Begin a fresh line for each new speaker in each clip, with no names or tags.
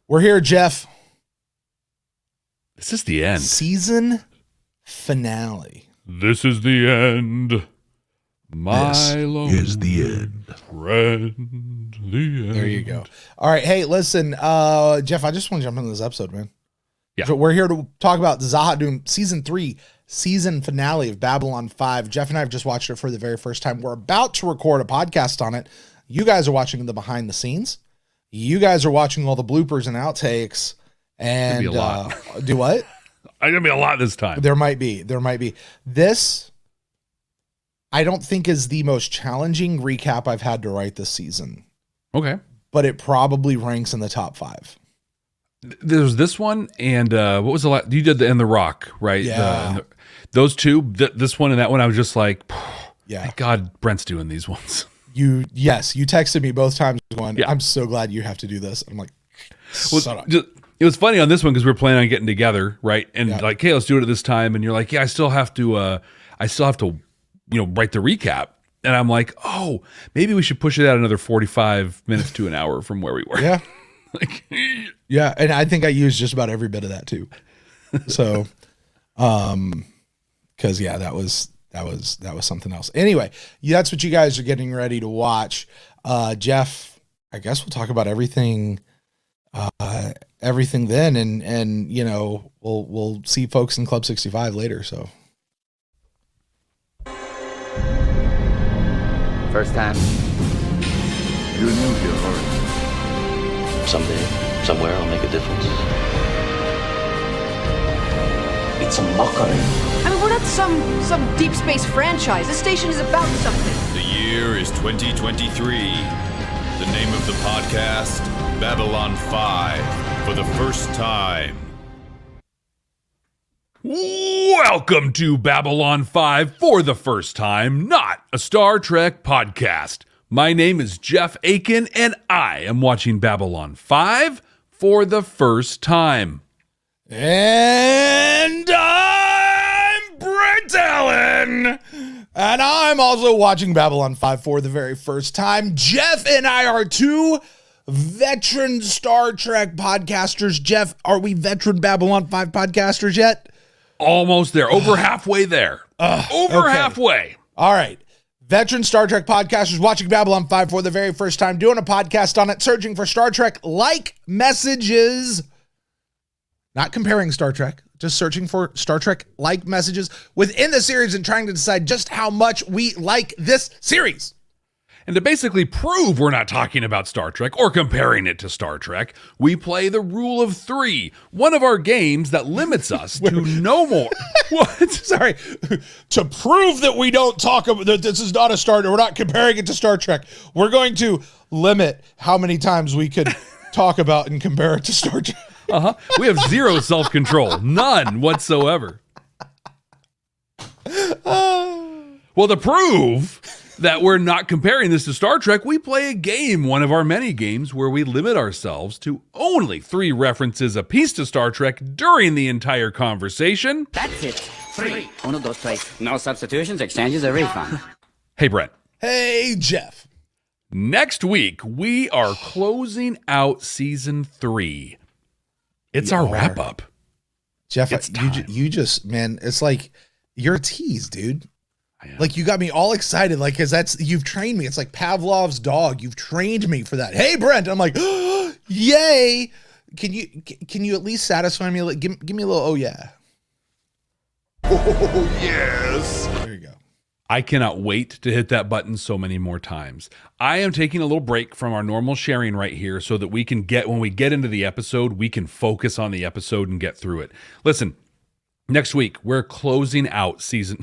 We're here, Jeff.
This is the end.
Season finale.
This is the end.
This is the end.
Friend, the end.
There you go. All right. Hey, listen, Jeff, I just want to jump into this episode, man.
Yeah.
So we're here to talk about Zaha doing season 3, season finale of Babylon 5. Jeff and I have just watched it for the very first time. We're about to record a podcast on it. You guys are watching the behind the scenes. You guys are watching all the bloopers and outtakes. And
be a lot.
Do what?
It's gonna be a lot this time.
There might be. This, I don't think, is the most challenging recap I've had to write this season.
Okay.
But it probably ranks in the top 5.
There's this one, and what was the last? You did the Rock, right?
Yeah.
Those two, this one and that one, I was just like,
Yeah.
thank God Brent's doing these ones.
You texted me both times going,
Yeah.
I'm so glad you have to do this. I'm like,
Well,
shut up.
it was funny on this one because we were planning on getting together, right? And
Yeah.
like, hey, let's do it at this time. And you're like, yeah, I still have to, write the recap. And I'm like, oh, maybe we should push it out another 45 minutes to an hour from where we were.
Yeah.
Like,
Yeah. And I think I used just about every bit of that too. So, cause yeah, that was something else. Anyway, that's what you guys are getting ready to watch. Jeff, I guess we'll talk about everything then. And, you know, we'll see folks in Club 65 later. So.
First time.
You're new here, aren't
Someday, somewhere, I'll make a difference. It's a mockery.
I mean, we're not some deep space franchise. This station is about something.
The year is 2023. The name of the podcast, Babylon 5, for the first time.
welcome to Babylon 5 for the first time, not a Star Trek podcast. My name is Jeff Akin, and I am watching Babylon 5 for the first time.
And I'm Brent Allen, and I'm also watching Babylon 5 for the very first time. Jeff and I are two veteran Star Trek podcasters. Jeff, are we veteran Babylon 5 podcasters yet?
Almost there. Over halfway there.
Okay.
Halfway.
All right. Veteran Star Trek podcasters watching Babylon 5 for the very first time, doing a podcast on it, searching for Star Trek-like messages. Not comparing Star Trek, just searching for Star Trek-like messages within the series and trying to decide just how much we like this series.
And to basically prove we're not talking about Star Trek or comparing it to Star Trek, we play the Rule of Three, one of our games that limits us to no more.
What? Sorry. To prove that we don't talk about that this is not a Star Trek, we're not comparing it to Star Trek, we're going to limit how many times we could talk about and compare it to Star Trek.
We have zero self-control. None whatsoever. Well, to prove that we're not comparing this to Star Trek, we play a game, one of our many games, where we limit ourselves to only 3 references apiece to Star Trek during the entire conversation.
That's it. 3. One of those places. No substitutions, exchanges, or refund.
Hey, Brent.
Hey, Jeff.
Next week, we are closing out season 3. It's our wrap-up.
Jeff,
It's time.
you just, man, it's like you're a tease, dude. Like you got me all excited, like, cause you've trained me. It's like Pavlov's dog. You've trained me for that. Hey, Brent. I'm like, oh, yay. Can you at least satisfy me? Like, give me a little, oh yeah.
Oh, yes.
There you go.
I cannot wait to hit that button so many more times. I am taking a little break from our normal sharing right here so that we can when we get into the episode, we can focus on the episode and get through it. Listen, next week, we're closing out season...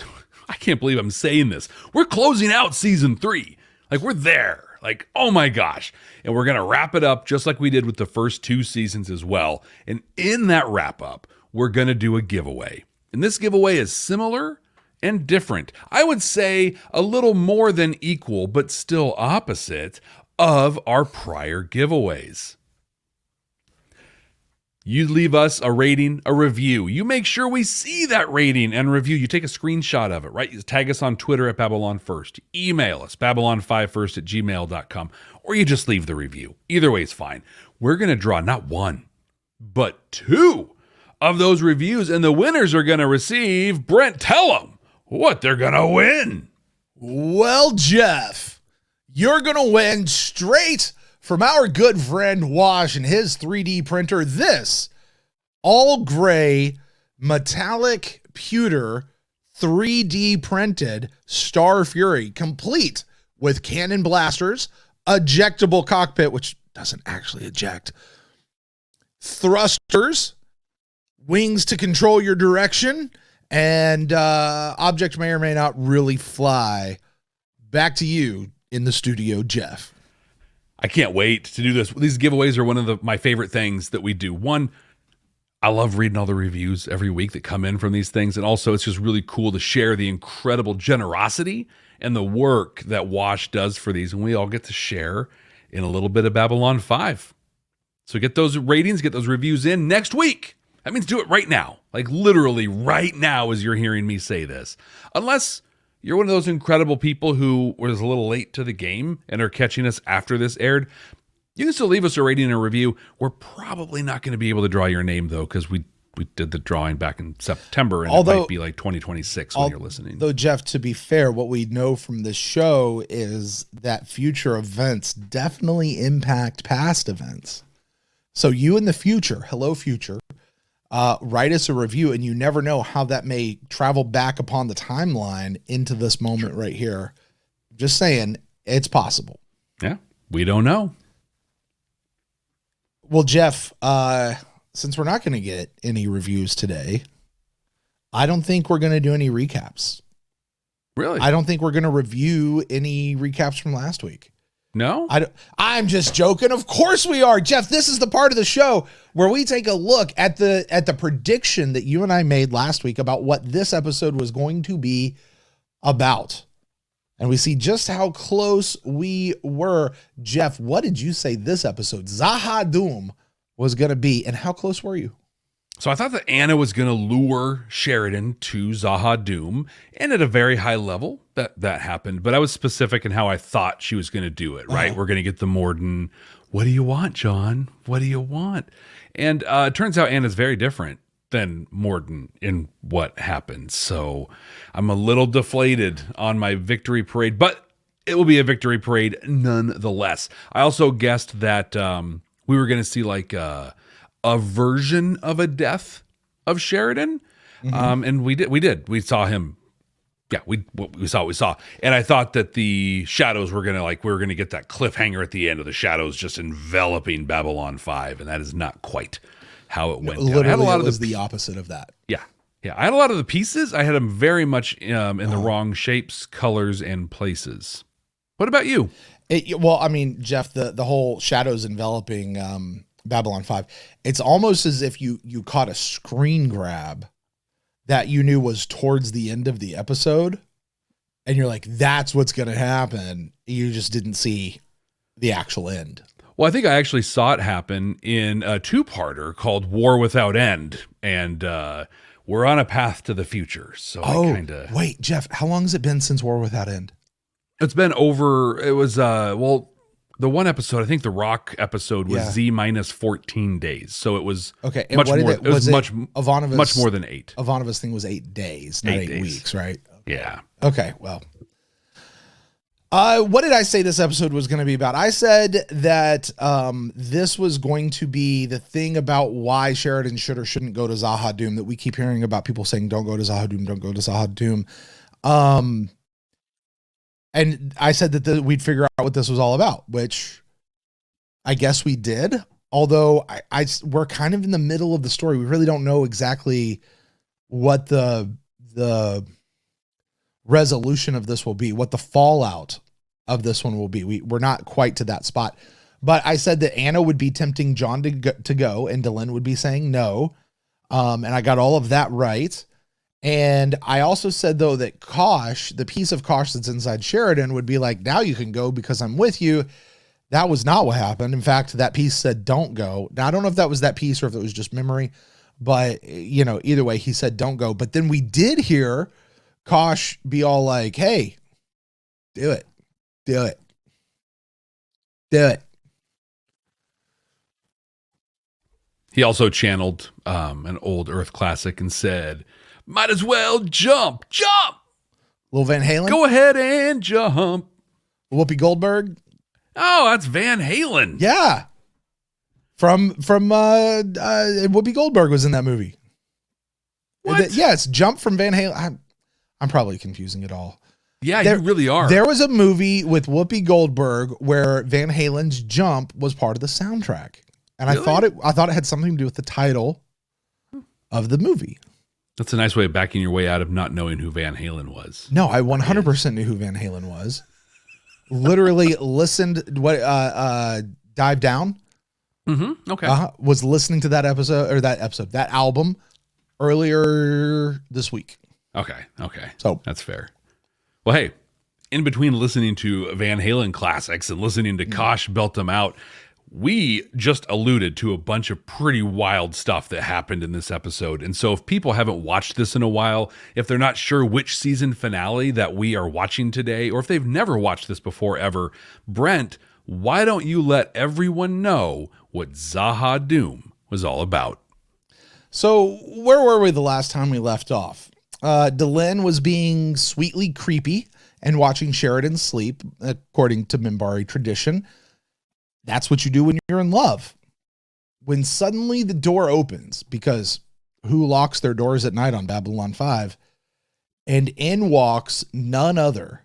I can't believe I'm saying this. We're closing out season 3. Like, we're there. Like, oh my gosh. And we're going to wrap it up just like we did with the first 2 seasons as well. And in that wrap up, we're going to do a giveaway. And this giveaway is similar and different. I would say a little more than equal, but still opposite of our prior giveaways. You leave us a rating, a review. You make sure we see that rating and review. You take a screenshot of it, right? You tag us on Twitter at Babylon First. Email us, babylon5first@gmail.com. Or you just leave the review. Either way is fine. We're going to draw not 1, but 2 of those reviews, and the winners are going to receive, Brent, tell them what they're going to win.
Well, Jeff, you're going to win straight from our good friend Wash and his 3D printer this all gray metallic pewter 3D printed Starfury, complete with cannon blasters, ejectable cockpit, which doesn't actually eject, thrusters, wings to control your direction, and object may or may not really fly. Back to you in the studio, Jeff.
I can't wait to do this. These giveaways are one of my favorite things that we do. One, I love reading all the reviews every week that come in from these things. And also, it's just really cool to share the incredible generosity and the work that Wash does for these. And we all get to share in a little bit of Babylon 5. So get those ratings, get those reviews in next week. That means do it right now. Like literally right now as you're hearing me say this. Unless you're one of those incredible people who was a little late to the game and are catching us after this aired, you can still leave us a rating and a review. We're probably not going to be able to draw your name, though, because we did the drawing back in September, and it might be like 2026 when you're listening.
Though, Jeff, to be fair, what we know from this show is that future events definitely impact past events. So you in the future, hello future, write us a review, and you never know how that may travel back upon the timeline into this moment right here. Just saying, it's possible.
Yeah, we don't know.
Well, Jeff, since we're not going to get any reviews today, I don't think we're going to do any recaps.
Really?
I don't think we're going to review any recaps from last week.
No?
I'm just joking. Of course we are. Jeff, this is the part of the show where we take a look at the prediction that you and I made last week about what this episode was going to be about. And we see just how close we were. Jeff, what did you say this episode, Zahadum, was going to be, and how close were you?
So I thought that Anna was going to lure Sheridan to Zahadum, and at a very high level that happened. But I was specific in how I thought she was going to do it, right? We're going to get the Morden, what do you want, John? What do you want? And it turns out Anna's very different than Morden in what happened. So I'm a little deflated on my victory parade, but it will be a victory parade nonetheless. I also guessed that we were going to see like a version of a death of Sheridan. And we did. We saw him. Yeah, we saw what we saw. And I thought that the shadows were going to we were going to get that cliffhanger at the end of the shadows just enveloping Babylon 5. And that is not quite how it went.
Literally, I had a lot of the opposite of that.
Yeah. I had a lot of the pieces. I had them very much in the wrong shapes, colors, and places. What about you?
Well, I mean, Jeff, the whole shadows enveloping Babylon 5, it's almost as if you caught a screen grab that you knew was towards the end of the episode, and you're like, that's what's going to happen. You just didn't see the actual end.
Well, I think I actually saw it happen in a two-parter called War Without End, and we're on a path to the future. So
wait, Jeff, how long has it been since War Without End?
It's been over. It was the one episode, I think the Rock episode was Z minus 14 days. So it was
okay.
Much more. It was much more than 8.
Ivanova's thing was 8 days, not 8 weeks, right?
Yeah.
Okay. Well, what did I say this episode was going to be about? I said that this was going to be the thing about why Sheridan should or shouldn't go to Zahadum that we keep hearing about, people saying, don't go to Zahadum, don't go to Zahadum. And I said that we'd figure out what this was all about, which I guess we did. Although we're kind of in the middle of the story. We really don't know exactly what the resolution of this will be, what the fallout of this one will be. We're not quite to that spot. But I said that Anna would be tempting John to go, and Delenn would be saying no. And I got all of that right. And I also said, though, that Kosh, the piece of Kosh that's inside Sheridan, would be like, now you can go because I'm with you. That was not what happened. In fact, that piece said, don't go. Now, I don't know if that was that piece or if it was just memory, but, either way, he said, don't go. But then we did hear Kosh be all like, hey, do it.
He also channeled an old Earth classic and said, might as well jump.
Little Van Halen?
Go ahead and jump.
Whoopi Goldberg?
Oh, that's Van Halen.
Yeah. From Whoopi Goldberg was in that movie.
What?
Yes, Jump from Van Halen. I'm probably confusing it all.
Yeah, you really are.
There was a movie with Whoopi Goldberg where Van Halen's Jump was part of the soundtrack. And
Really?
I thought it had something to do with the title of the movie.
That's a nice way of backing your way out of not knowing who Van Halen was.
No, I 100% knew who Van Halen was. Literally listened Dive Down.
Mm-hmm. Okay.
Was listening to that album earlier this week.
Okay.
So
that's fair. Well, hey, in between listening to Van Halen classics and listening to Kosh belt them out, we just alluded to a bunch of pretty wild stuff that happened in this episode. And so if people haven't watched this in a while, if they're not sure which season finale that we are watching today, or if they've never watched this before ever, Brent, why don't you let everyone know what Zahha-Dum was all about?
So where were we the last time we left off? Delenn was being sweetly creepy and watching Sheridan sleep, according to Minbari tradition. That's what you do when you're in love. When suddenly the door opens, because who locks their doors at night on Babylon 5? And in walks none other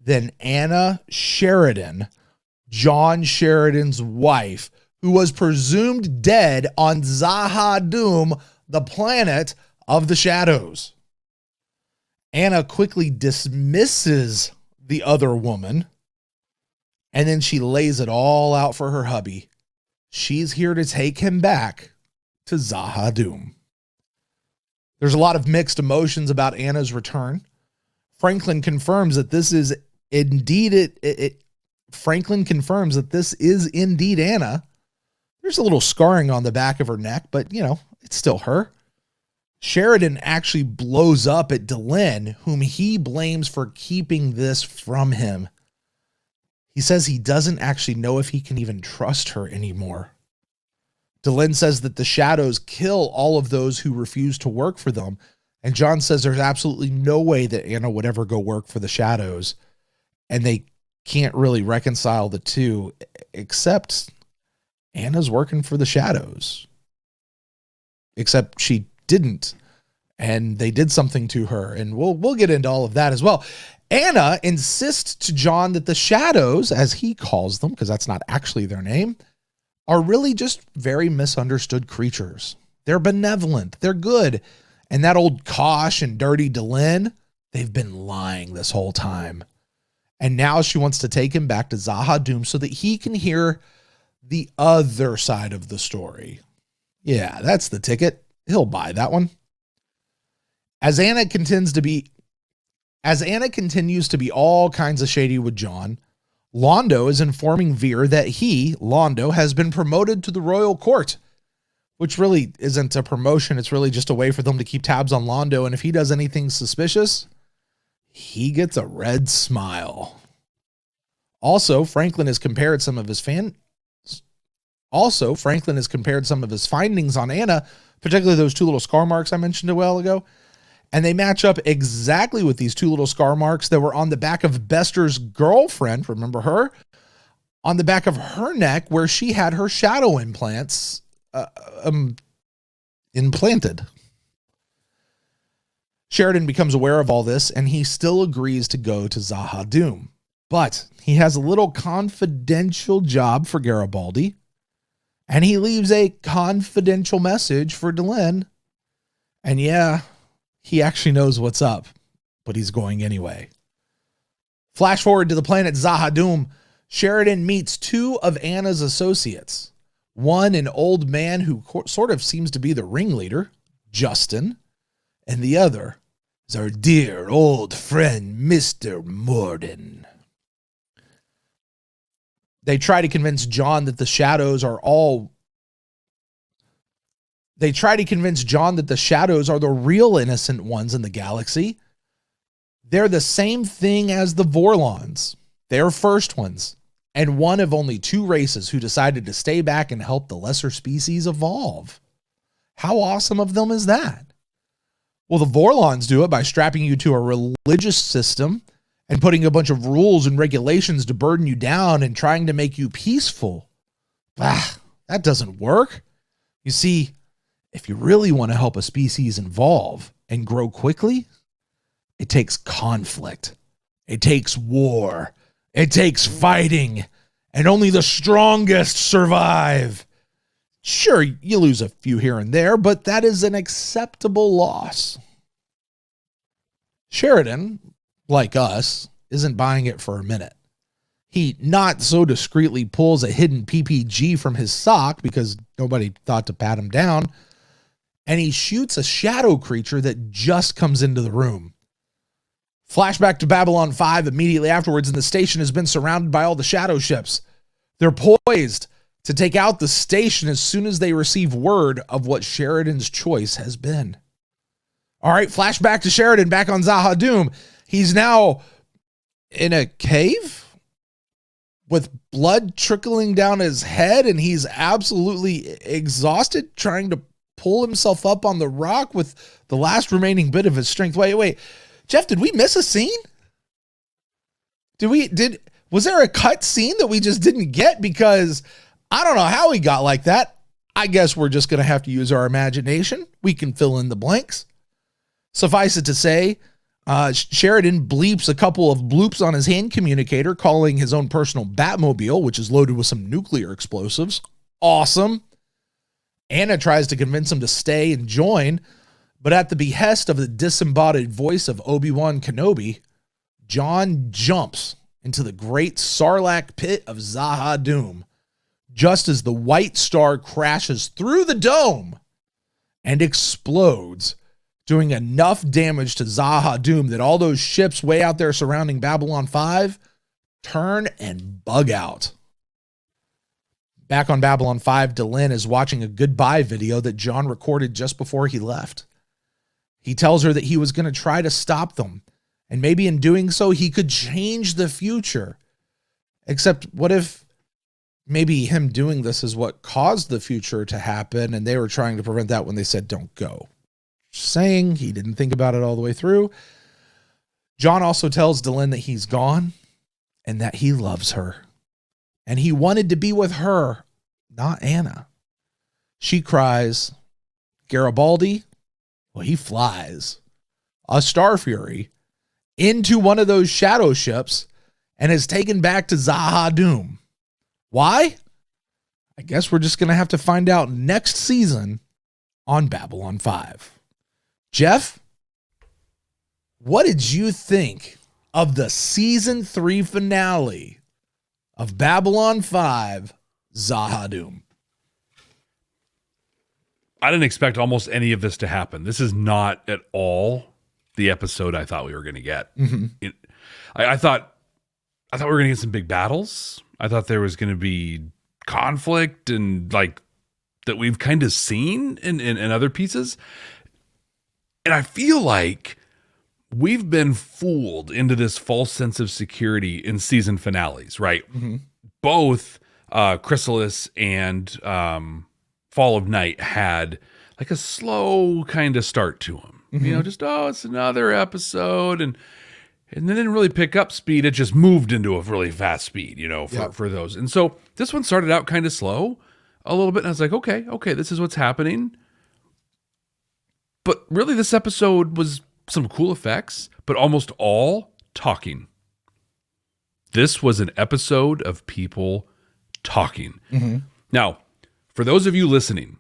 than Anna Sheridan, John Sheridan's wife, who was presumed dead on Zahha-Dum, the planet of the shadows. Anna quickly dismisses the other woman, and then she lays it all out for her hubby. She's here to take him back to Zahha-Dum. There's a lot of mixed emotions about Anna's return. Franklin confirms that this is indeed Franklin confirms that this is indeed Anna. There's a little scarring on the back of her neck, but it's still her. Sheridan actually blows up at Delenn, whom he blames for keeping this from him. He says he doesn't actually know if he can even trust her anymore. Delenn says that the shadows kill all of those who refuse to work for them. And John says there's absolutely no way that Anna would ever go work for the shadows. And they can't really reconcile the two, except Anna's working for the shadows. Except she didn't. And they did something to her. And we'll get into all of that as well. Anna insists to John that the shadows, as he calls them, because that's not actually their name, are really just very misunderstood creatures. They're benevolent. They're good. And that old Kosh and dirty Delenn, they've been lying this whole time. And now she wants to take him back to Zahha-Dum so that he can hear the other side of the story. Yeah, that's the ticket. He'll buy that one. As Anna continues to be all kinds of shady with John, Londo is informing Veer that he, Londo, has been promoted to the royal court, which really isn't a promotion. It's really just a way for them to keep tabs on Londo. And if he does anything suspicious, he gets a red smile. Also, Franklin has compared some of his findings on Anna, particularly those two little scar marks I mentioned a while ago. And they match up exactly with these two little scar marks that were on the back of Bester's girlfriend. Remember her? On the back of her neck where she had her shadow implants implanted. Sheridan becomes aware of all this and he still agrees to go to Zahha-Dum. But he has a little confidential job for Garibaldi. And he leaves a confidential message for Delenn. And yeah, he actually knows what's up, but he's going anyway. Flash forward to the planet Zahha-Dum. Sheridan meets two of Anna's associates. One, an old man who sort of seems to be the ringleader, Justin. And the other is our dear old friend, Mr. Morden. They try to convince John that the shadows are the real innocent ones in the galaxy. They're the same thing as the Vorlons. They're first ones. And one of only two races who decided to stay back and help the lesser species evolve. How awesome of them is that? Well, the Vorlons do it by strapping you to a religious system and putting a bunch of rules and regulations to burden you down and trying to make you peaceful. That doesn't work. You see, if you really want to help a species evolve and grow quickly, it takes conflict. It takes war. It takes fighting. And only the strongest survive. Sure, you lose a few here and there, but that is an acceptable loss. Sheridan, like us, isn't buying it for a minute. He not so discreetly pulls a hidden PPG from his sock because nobody thought to pat him down, and he shoots a shadow creature that just comes into the room. Flashback to Babylon 5 immediately afterwards, and the station has been surrounded by all the shadow ships. They're poised to take out the station as soon as they receive word of what Sheridan's choice has been. All right, flashback to Sheridan back on Zahadum. He's now in a cave with blood trickling down his head, and he's absolutely exhausted trying to pull himself up on the rock with the last remaining bit of his strength. Wait. Jeff, did we miss a scene? Was there a cut scene that we just didn't get? Because I don't know how he got like that. I guess we're just going to have to use our imagination. We can fill in the blanks. Suffice it to say, Sheridan bleeps a couple of bloops on his hand communicator, calling his own personal Batmobile, which is loaded with some nuclear explosives. Awesome. Anna tries to convince him to stay and join, but at the behest of the disembodied voice of Obi-Wan Kenobi, John jumps into the great Sarlacc pit of Zahadum, just as the white star crashes through the dome and explodes, doing enough damage to Zahadum that all those ships way out there surrounding Babylon 5 turn and bug out. Back on Babylon 5, Delenn is watching a goodbye video that John recorded just before he left. He tells her that he was going to try to stop them, and maybe in doing so, he could change the future. Except what if maybe him doing this is what caused the future to happen, and they were trying to prevent that when they said, don't go. Saying he didn't think about it all the way through. John also tells Delenn that he's gone and that he loves her. And he wanted to be with her, not Anna. She cries. Garibaldi, well, he flies a Starfury into one of those shadow ships and is taken back to Zahadum. Why? I guess we're just going to have to find out next season on Babylon 5. Jeff, what did you think of the season 3 finale of Babylon 5 Zahadum?
I didn't expect almost any of this to happen. This is not at all the episode I thought we were going to get. Mm-hmm. I thought we were going to get some big battles. I thought there was going to be conflict and like that we've kind of seen in other pieces. And I feel like we've been fooled into this false sense of security in season finales, right? Mm-hmm. Both Chrysalis and Fall of Night had like a slow kind of start to them. Mm-hmm. You know, just, it's another episode. And they didn't really pick up speed. It just moved into a really fast speed, you know, for those. And so this one started out kind of slow a little bit. And I was like, okay, this is what's happening. But really this episode was some cool effects, but almost all talking. This was an episode of people talking. Mm-hmm. Now, for those of you listening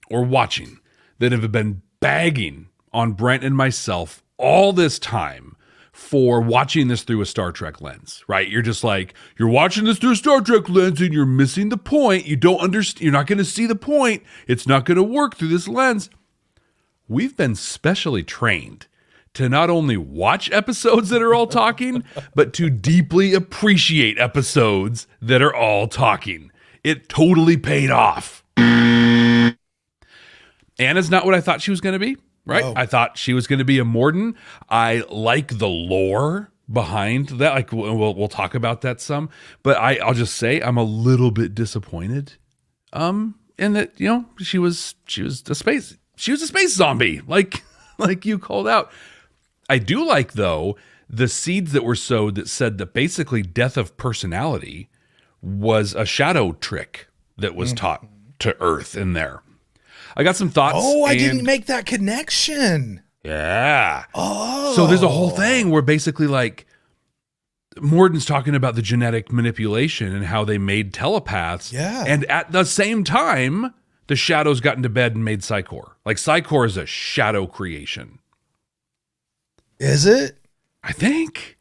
or watching that have been bagging on Brent and myself all this time for watching this through a Star Trek lens, right? You're just like, you're watching this through a Star Trek lens and you're missing the point. You don't understand. You're not going to see the point. It's not going to work through this lens. We've been specially trained to not only watch episodes that are all talking, but to deeply appreciate episodes that are all talking. It totally paid off. Anna's not what I thought she was going to be, right? Oh. I thought she was going to be a Morden. I like the lore behind that. Like we'll talk about that some, but I'll just say I'm a little bit disappointed and that, you know, she was a space zombie, like you called out. I do like, though, the seeds that were sowed that said that basically death of personality was a shadow trick that was taught to Earth in there. I got some thoughts.
Oh, I didn't make that connection.
Yeah.
Oh.
So there's a whole thing where basically, like, Morden's talking about the genetic manipulation and how they made telepaths.
Yeah.
And at the same time, the shadows got into bed and made Psychor. Like, Psychor is a shadow creation.
Is it?
I think.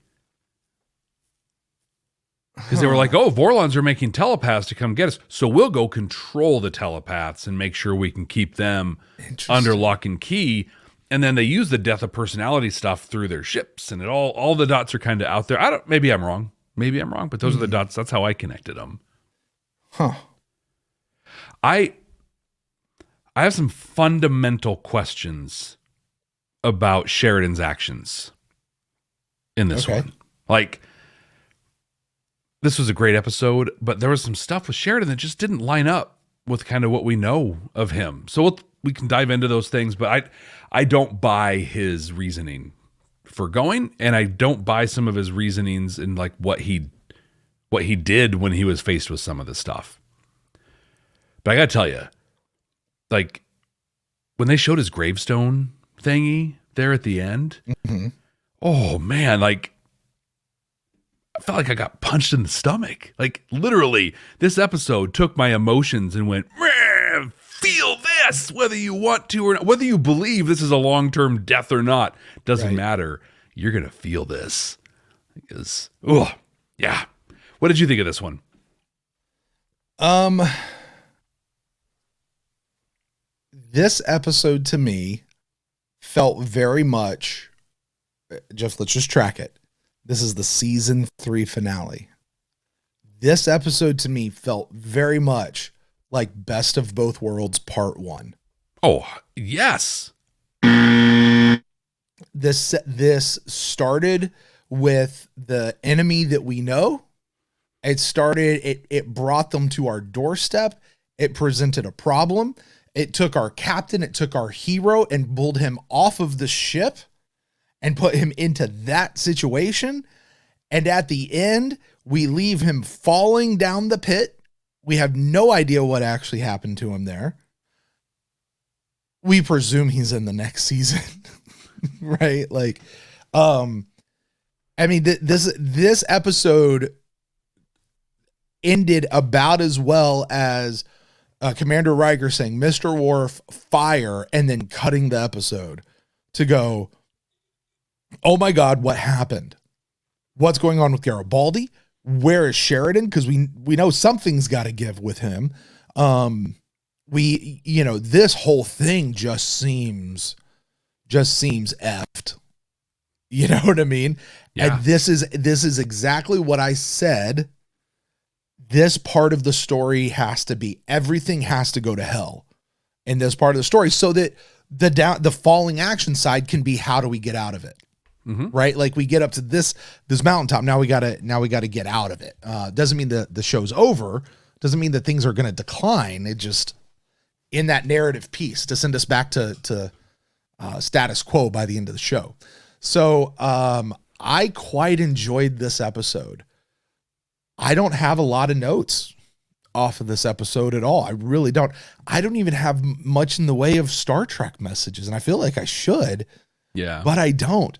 Because they were like, oh, Vorlons are making telepaths to come get us, so we'll go control the telepaths and make sure we can keep them under lock and key. And then they use the death of personality stuff through their ships, and all the dots are kind of out there. Maybe I'm wrong, but those are the dots. That's how I connected them.
Huh.
I have some fundamental questions about Sheridan's actions in this one. Like, this was a great episode, but there was some stuff with Sheridan that just didn't line up with kind of what we know of him. So we can dive into those things, but I don't buy his reasoning for going, and I don't buy some of his reasonings in like what he did when he was faced with some of this stuff. But I gotta tell you, like, when they showed his gravestone thingy there at the end, oh man, like, I felt like I got punched in the stomach. Like, literally, this episode took my emotions and went, feel this, whether you want to or not, whether you believe this is a long-term death or not, doesn't matter. You're going to feel this. Because, yeah. What did you think of this one?
This episode to me felt very much, Jeff, let's just track it. This is the season 3 finale. This episode to me felt very much like Best of Both Worlds Part 1.
Oh, yes.
This started with the enemy that we know. It brought them to our doorstep. It presented a problem. It took our captain, it took our hero and pulled him off of the ship and put him into that situation. And at the end, we leave him falling down the pit. We have no idea what actually happened to him there. We presume he's in the next season, right? Like, I mean, this episode ended about as well as Commander Riker saying, Mr. Worf, fire, and then cutting the episode to go, oh my God, what happened? What's going on with Garibaldi? Where is Sheridan? Because we know something's got to give with him. This whole thing just seems effed. You know what I mean?
Yeah.
And this is exactly what I said. This part of the story everything has to go to hell in this part of the story so that the falling action side can be, how do we get out of it? Right? Like, we get up to this mountaintop. Now we gotta get out of it. Doesn't mean the show's over. Doesn't mean that things are going to decline. It just, in that narrative piece, to send us back to status quo by the end of the show. So I quite enjoyed this episode. I don't have a lot of notes off of this episode at all. I really don't. I don't even have much in the way of Star Trek messages, and I feel like I should.
Yeah.
But I don't.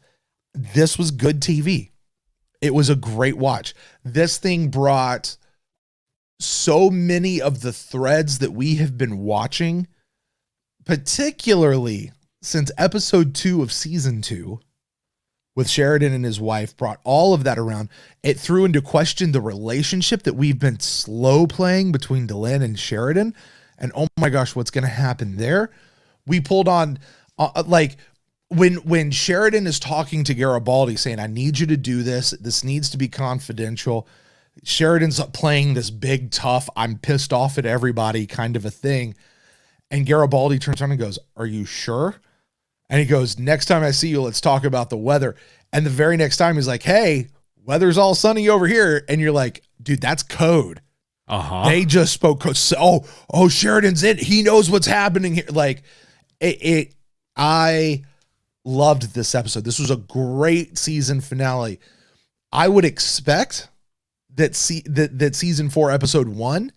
This was good TV. It was a great watch. This thing brought so many of the threads that we have been watching, particularly since episode 2 of season 2 with Sheridan and his wife, brought all of that around. It threw into question the relationship that we've been slow playing between Delenn and Sheridan. And oh my gosh, what's going to happen there? We pulled on when Sheridan is talking to Garibaldi saying, I need you to do this. This needs to be confidential. Sheridan's playing this big, tough, I'm pissed off at everybody kind of a thing. And Garibaldi turns around and goes, are you sure? And he goes, next time I see you, let's talk about the weather. And the very next time he's like, hey, weather's all sunny over here. And you're like, dude, that's code. They just spoke. Oh, Sheridan's in. He knows what's happening here. Like I loved this episode. This was a great season finale. I would expect that that season 4, episode 1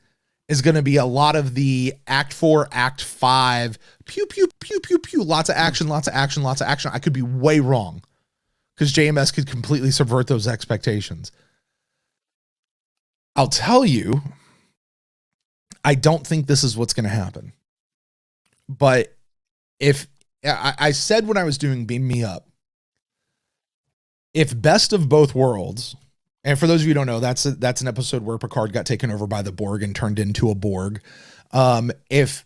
is going to be a lot of the act 4, act 5, pew, pew, pew, pew, pew, lots of action, lots of action, lots of action. I could be way wrong because JMS could completely subvert those expectations. I'll tell you, I don't think this is what's going to happen. But if I said when I was doing Beam Me Up, if Best of Both Worlds, and for those of you who don't know, that's an episode where Picard got taken over by the Borg and turned into a Borg. If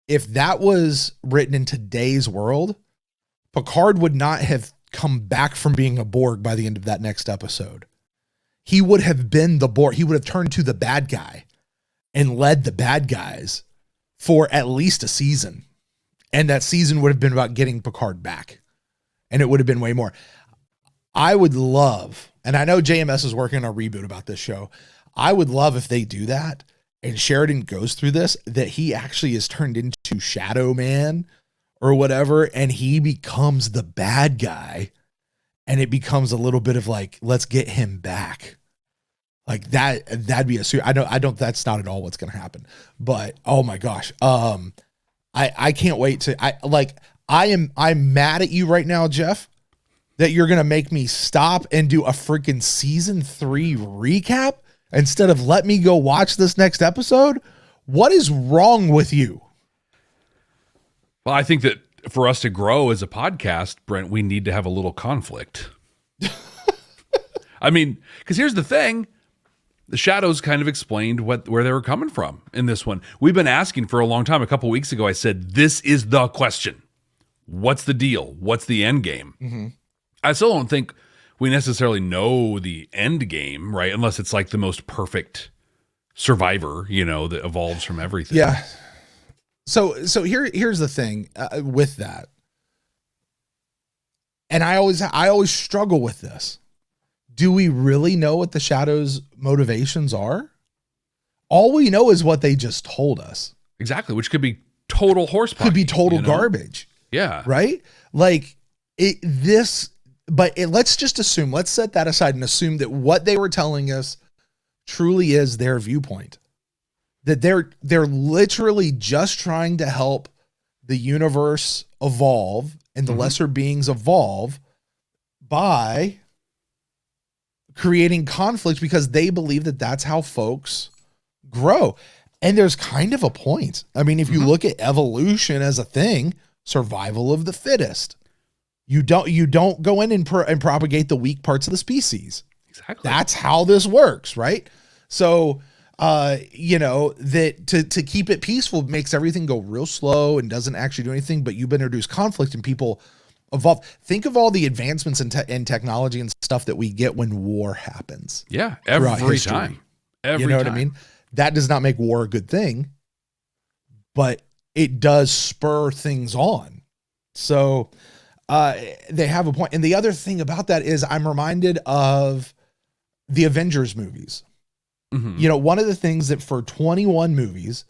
that was written in today's world, Picard would not have come back from being a Borg by the end of that next episode. He would have been the Borg. He would have turned to the bad guy and led the bad guys for at least a season. And that season would have been about getting Picard back. And it would have been way more. I would love, and I know JMS is working on a reboot about this show. I would love if they do that and Sheridan goes through this, that he actually is turned into Shadow Man or whatever, and he becomes the bad guy. And it becomes a little bit of like, let's get him back. Like that'd be I don't, that's not at all what's going to happen, but oh my gosh. I can't wait I'm mad at you right now, Jeff, that you're going to make me stop and do a freaking season 3 recap instead of let me go watch this next episode. What is wrong with you?
Well, I think that for us to grow as a podcast, Brent, we need to have a little conflict. I mean, because here's the thing. The Shadows kind of explained where they were coming from in this one. We've been asking for a long time. A couple weeks ago, I said, this is the question. What's the deal? What's the end game? Mm-hmm. I still don't think we necessarily know the end game, right? Unless it's like the most perfect survivor, that evolves from everything.
Yeah. So here's the thing with that. And I always struggle with this. Do we really know what the Shadows' motivations are? All we know is what they just told us.
Exactly, which could be total horsepower.
Could be total garbage.
Yeah.
Right? Like let's just assume, let's set that aside and assume that what they were telling us truly is their viewpoint. That they're literally just trying to help the universe evolve and the lesser beings evolve by creating conflict because they believe that that's how folks grow. And there's kind of a point. I mean, if you look at evolution as a thing, survival of the fittest, you don't go in and propagate the weak parts of the species.
Exactly.
That's how this works, right? So, that to keep it peaceful makes everything go real slow and doesn't actually do anything, but you've introduced conflict and people evolve. Think of all the advancements in technology and stuff that we get when war happens.
Yeah, every time. Every time.
What I mean? That does not make war a good thing, but it does spur things on. So they have a point. And the other thing about that is I'm reminded of the Avengers movies. Mm-hmm. One of the things that for 21 movies,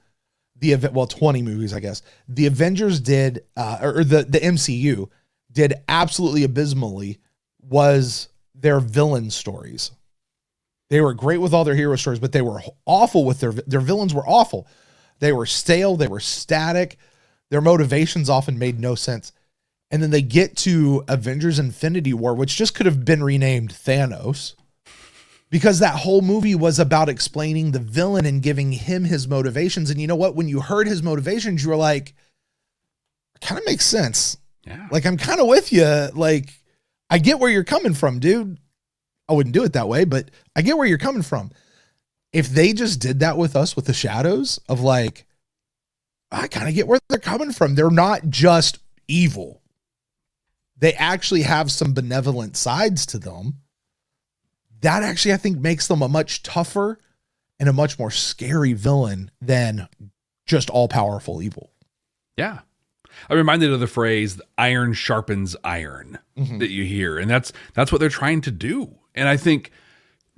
20 movies, I guess, the Avengers did, or the MCU did absolutely abysmally was their villain stories. They were great with all their hero stories, but they were awful with their villains were awful. They were stale. They were static. Their motivations often made no sense. And then they get to Avengers Infinity War, which just could have been renamed Thanos, because that whole movie was about explaining the villain and giving him his motivations. And you know what? When you heard his motivations, you were like, kind of makes sense.
Yeah.
Like, I'm kind of with you. Like, I get where you're coming from, dude. I wouldn't do it that way, but I get where you're coming from. If they just did that with us, with the Shadows, of like, I kind of get where they're coming from. They're not just evil. They actually have some benevolent sides to them. That actually, I think, makes them a much tougher and a much more scary villain than just all-powerful evil.
Yeah. I'm reminded of the phrase, iron sharpens iron, that you hear. And that's what they're trying to do. And I think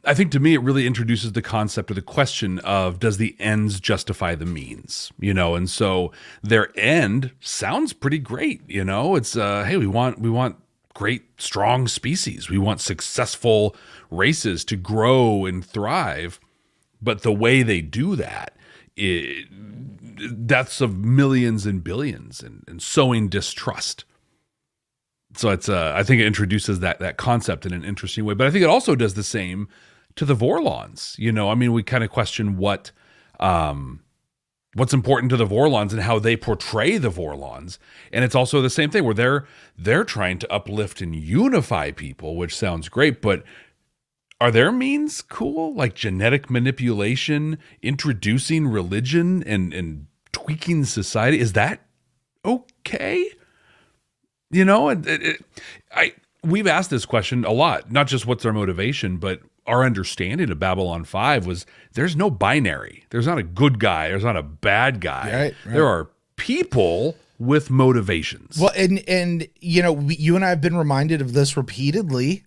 I think to me, it really introduces the concept or the question of, does the ends justify the means? And so their end sounds pretty great. It's, hey, we want great, strong species. We want successful races to grow and thrive. But the way they do that, deaths of millions and billions and sowing distrust. So it's I think it introduces that concept in an interesting way. But I think it also does the same to the Vorlons. We kind of question what's important to the Vorlons and how they portray the Vorlons. And it's also the same thing where they're trying to uplift and unify people, which sounds great, but are their means cool? Like genetic manipulation, introducing religion and tweaking society? Is that okay? We've asked this question a lot, not just what's their motivation, but our understanding of Babylon 5 was there's no binary. There's not a good guy. There's not a bad guy.
Right.
There are people with motivations.
Well, and you and I have been reminded of this repeatedly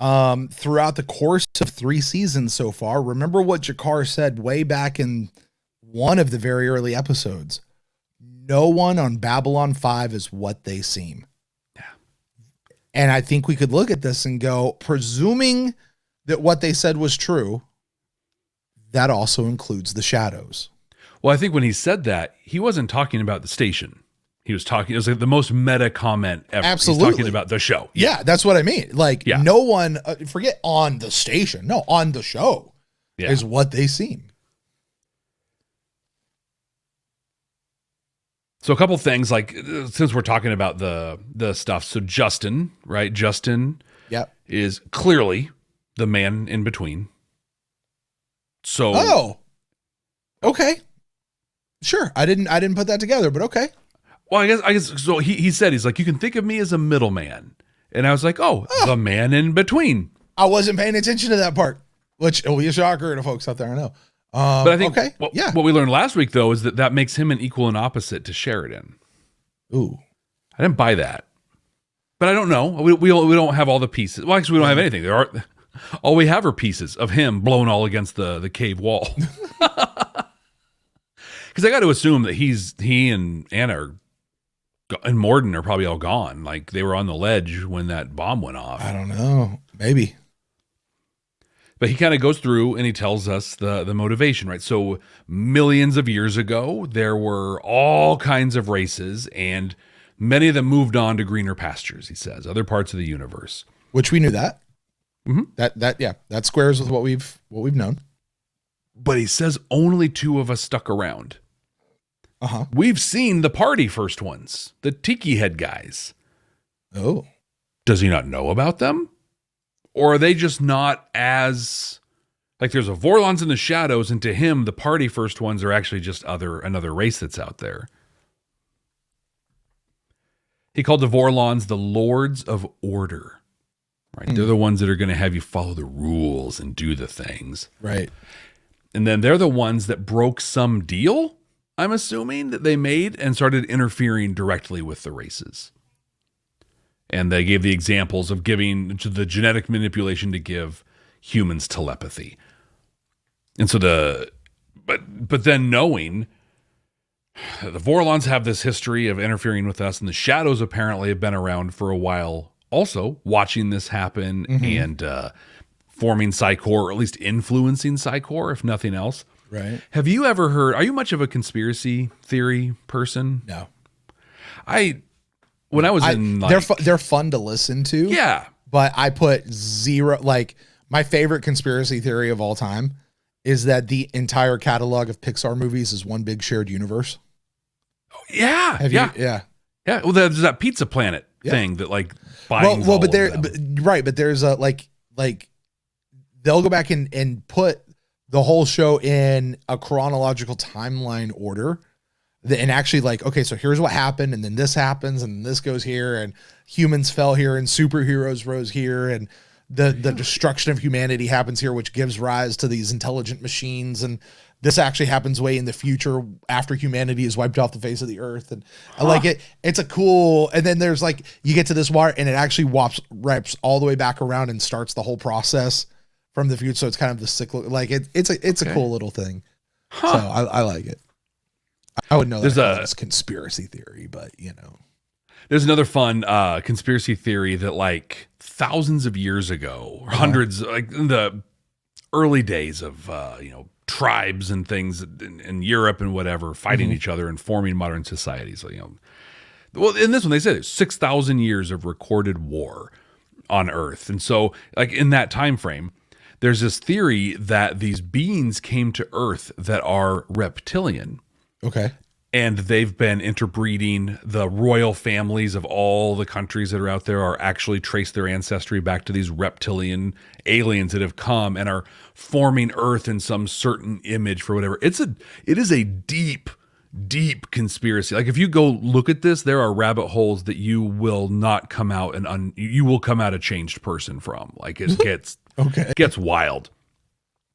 throughout the course of 3 seasons so far. Remember what Jakar said way back in one of the very early episodes. No one on Babylon 5 is what they seem.
Yeah.
And I think we could look at this and go, presuming that what they said was true, that also includes the shadows.
Well, I think when he said that, he wasn't talking about the station. He was talking, it was like the most meta comment ever.
Absolutely.
He's talking about the show.
Yeah, that's what I mean. Like,
Yeah.
no one, forget on the station. No, on the show
Yeah.
is what they seem.
So a couple things, like, since we're talking about the stuff. So Justin, right? Justin
Yep.
is clearly the man in between. So
Oh, okay. Sure. I didn't put that together, but okay.
well, I guess so. He said, he's like, you can think of me as a middleman. And I was like, the man in between.
I wasn't paying attention to that part, which will be a shocker to folks out there. I know.
But I think
okay.
what we learned last week, though, is that makes him an equal and opposite to Sheridan.
Ooh.
I didn't buy that. But I don't know. We don't have all the pieces. Well, actually, we don't have anything. All we have are pieces of him blown all against the cave wall. Because I got to assume that he and Anna and Morden are probably all gone. Like, they were on the ledge when that bomb went off.
I don't know. Maybe.
But he kind of goes through and he tells us the motivation, right? So millions of years ago, there were all kinds of races, and many of them moved on to greener pastures, he says, other parts of the universe.
Which we knew that.
Mm-hmm.
That squares with what we've known.
But he says only 2 of us stuck around.
Uh-huh.
We've seen the party first ones, the tiki head guys.
Oh.
Does he not know about them? Or are they just not as, like, there's a Vorlons in the shadows, and to him, the party first ones are actually just another race that's out there. He called the Vorlons the Lords of Order. Right? They're the ones that are going to have you follow the rules and do the things.
Right.
And then they're the ones that broke some deal, I'm assuming, that they made and started interfering directly with the races. And they gave the examples of giving the genetic manipulation to give humans telepathy. And so but then knowing the Vorlons have this history of interfering with us, and the shadows apparently have been around for a while also, watching this happen and forming Psychor, or at least influencing Psychor, if nothing else.
Right.
Have you ever heard, are you much of a conspiracy theory person?
No.
When I was in, like,
they're fun to listen to.
Yeah.
But I put 0, like, my favorite conspiracy theory of all time is that the entire catalog of Pixar movies is one big shared universe.
Yeah.
Yeah.
Yeah. Well, there's that Pizza Planet thing that, like, binds
Well,
all
but
of
there,
them.
but there's a, like, they'll go back and put the whole show in a chronological timeline order. And actually, like, okay, so here's what happened, and then this happens, and this goes here, and humans fell here, and superheroes rose here, and the destruction of humanity happens here, which gives rise to these intelligent machines, and this actually happens way in the future after humanity is wiped off the face of the earth. And I like it. It's a cool, and then there's, like, you get to this part, and it actually wraps all the way back around and starts the whole process from the future. So it's kind of the cyclical, like it's a cool little thing. So I like it. I would know that's conspiracy theory, but you know.
There's another fun conspiracy theory that like thousands of years ago, or hundreds, like in the early days of tribes and things in Europe and whatever, fighting each other and forming modern societies. Well, in this one they said it's 6,000 years of recorded war on Earth, and so like in that time frame, there's this theory that these beings came to Earth that are reptilian.
Okay.
And they've been interbreeding. The royal families of all the countries that are out there are actually trace their ancestry back to these reptilian aliens that have come and are forming Earth in some certain image for whatever. It is a deep, deep conspiracy. Like if you go look at this, there are rabbit holes that you will not come out you will come out a changed person from. Like it gets it gets wild.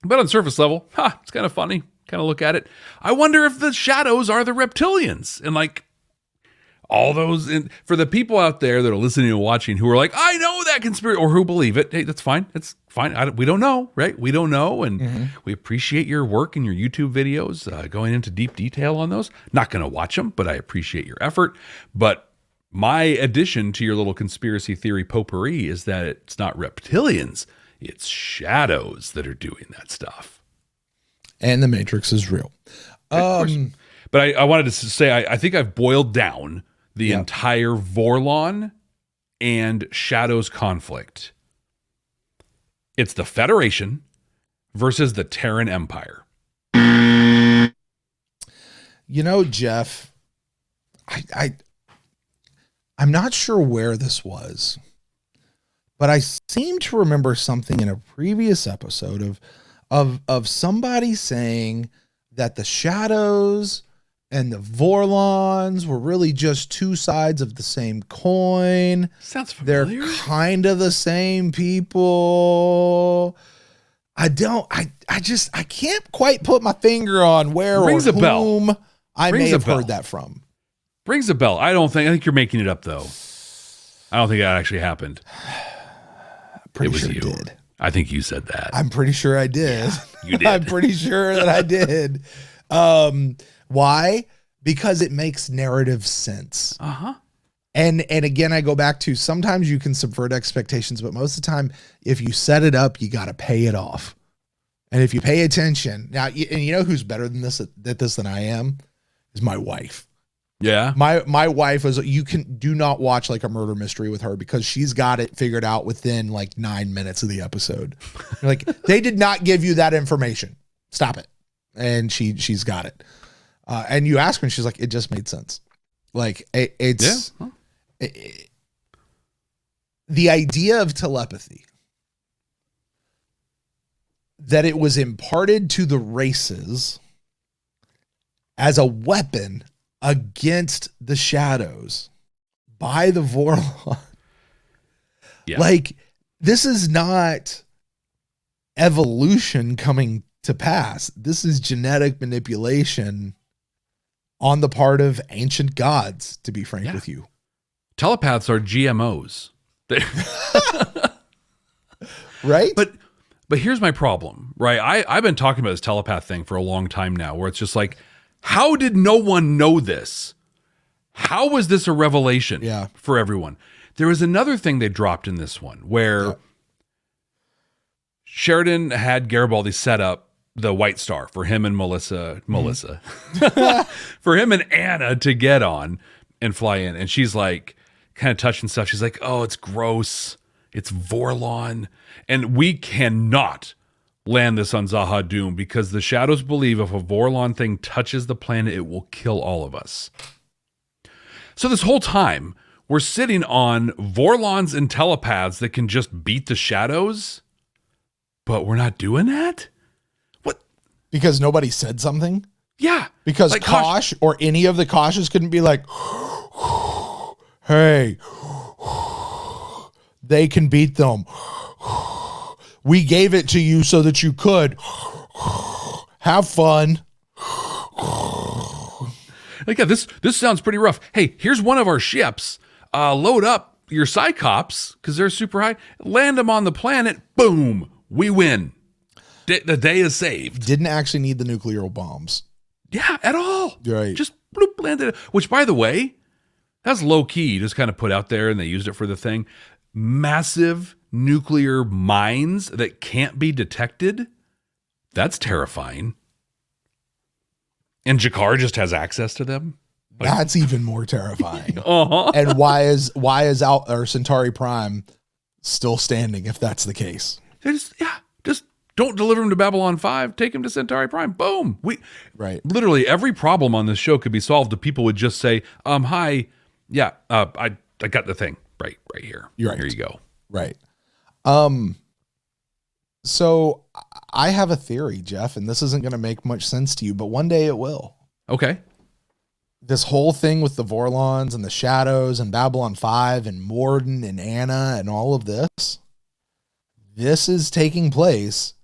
But on surface level, it's kind of funny. Kind of look at it. I wonder if the shadows are the reptilians, and like all those. For the people out there that are listening and watching who are like, I know that conspiracy, or who believe it. Hey, that's fine. It's fine. We don't know, right? We don't know, and we appreciate your work and your YouTube videos going into deep detail on those. Not going to watch them, but I appreciate your effort. But my addition to your little conspiracy theory potpourri is that it's not reptilians; it's shadows that are doing that stuff.
And the Matrix is real.
But I wanted to say, I think I've boiled down the entire Vorlon and Shadows conflict. It's the Federation versus the Terran Empire.
You know, Jeff, I'm not sure where this was, but I seem to remember something in a previous episode of somebody saying that the Shadows and the Vorlons were really just two sides of the same coin.
Sounds familiar.
They're kind of the same people. I can't quite put my finger on where
Rings
or
a bell.
whom I
Rings
may
a
have
bell.
heard that from.
Rings a bell. I think you're making it up though. I don't think that actually happened.
Pretty
it was
sure
you.
It did.
I think you said that.
I'm pretty sure I did.
Yeah, you did.
I'm pretty sure that I did. Why? Because it makes narrative sense.
Uh-huh.
And again, I go back to sometimes you can subvert expectations, but most of the time, if you set it up, you got to pay it off. And if you pay attention, now, and you know who's better than this at this than I am? Is my wife.
Yeah.
My wife is, do not watch like a murder mystery with her because she's got it figured out within like 9 minutes of the episode. Like they did not give you that information. Stop it. And she's got it. And you ask her and she's like, it just made sense. Like it's the idea of telepathy, that it was imparted to the races as a weapon against the shadows by the Vorlon.
Yeah.
Like this is not evolution coming to pass. This is genetic manipulation on the part of ancient gods, to be frank with you.
Telepaths are GMOs.
Right?
But here's my problem, right? I've been talking about this telepath thing for a long time now, where it's just like, how did no one know this? How was this a revelation for everyone? There was another thing they dropped in this one where Sheridan had Garibaldi set up the White Star for him and Melissa, for him and Anna to get on and fly in. And she's like, kind of touching stuff. She's like, oh, it's gross. It's Vorlon. And we cannot land this on Zaha Doom because the shadows believe if a Vorlon thing touches the planet, it will kill all of us. So this whole time, we're sitting on Vorlons and telepaths that can just beat the shadows, but we're not doing that? What?
Because nobody said something?
Yeah.
Because
like
Kosh or any of the Koshes couldn't be like, hey, they can beat them. We gave it to you so that you could have fun.
Like, yeah, this sounds pretty rough. Hey, here's one of our ships. Load up your Cyclops, because they're super high. Land them on the planet. Boom. We win. The day is saved.
Didn't actually need the nuclear bombs.
Yeah, at all.
Right.
Just bloop, landed. Which, by the way, that's low key. Just kind of put out there, and they used it for the thing. Massive nuclear mines that can't be detected. That's terrifying. And Jakar just has access to them.
That's even more terrifying.
Uh-huh.
And why is Centauri Prime still standing if that's the case?
Just don't deliver him to Babylon 5. Take him to Centauri Prime. Boom.
Right.
Literally every problem on this show could be solved if people would just say, hi, yeah, I got the thing right here.
You're right.
Here you go.
Right. So I have a theory, Jeff, and this isn't going to make much sense to you, but one day it will.
Okay.
This whole thing with the Vorlons and the Shadows and Babylon 5 and Morden and Anna and all of this is taking place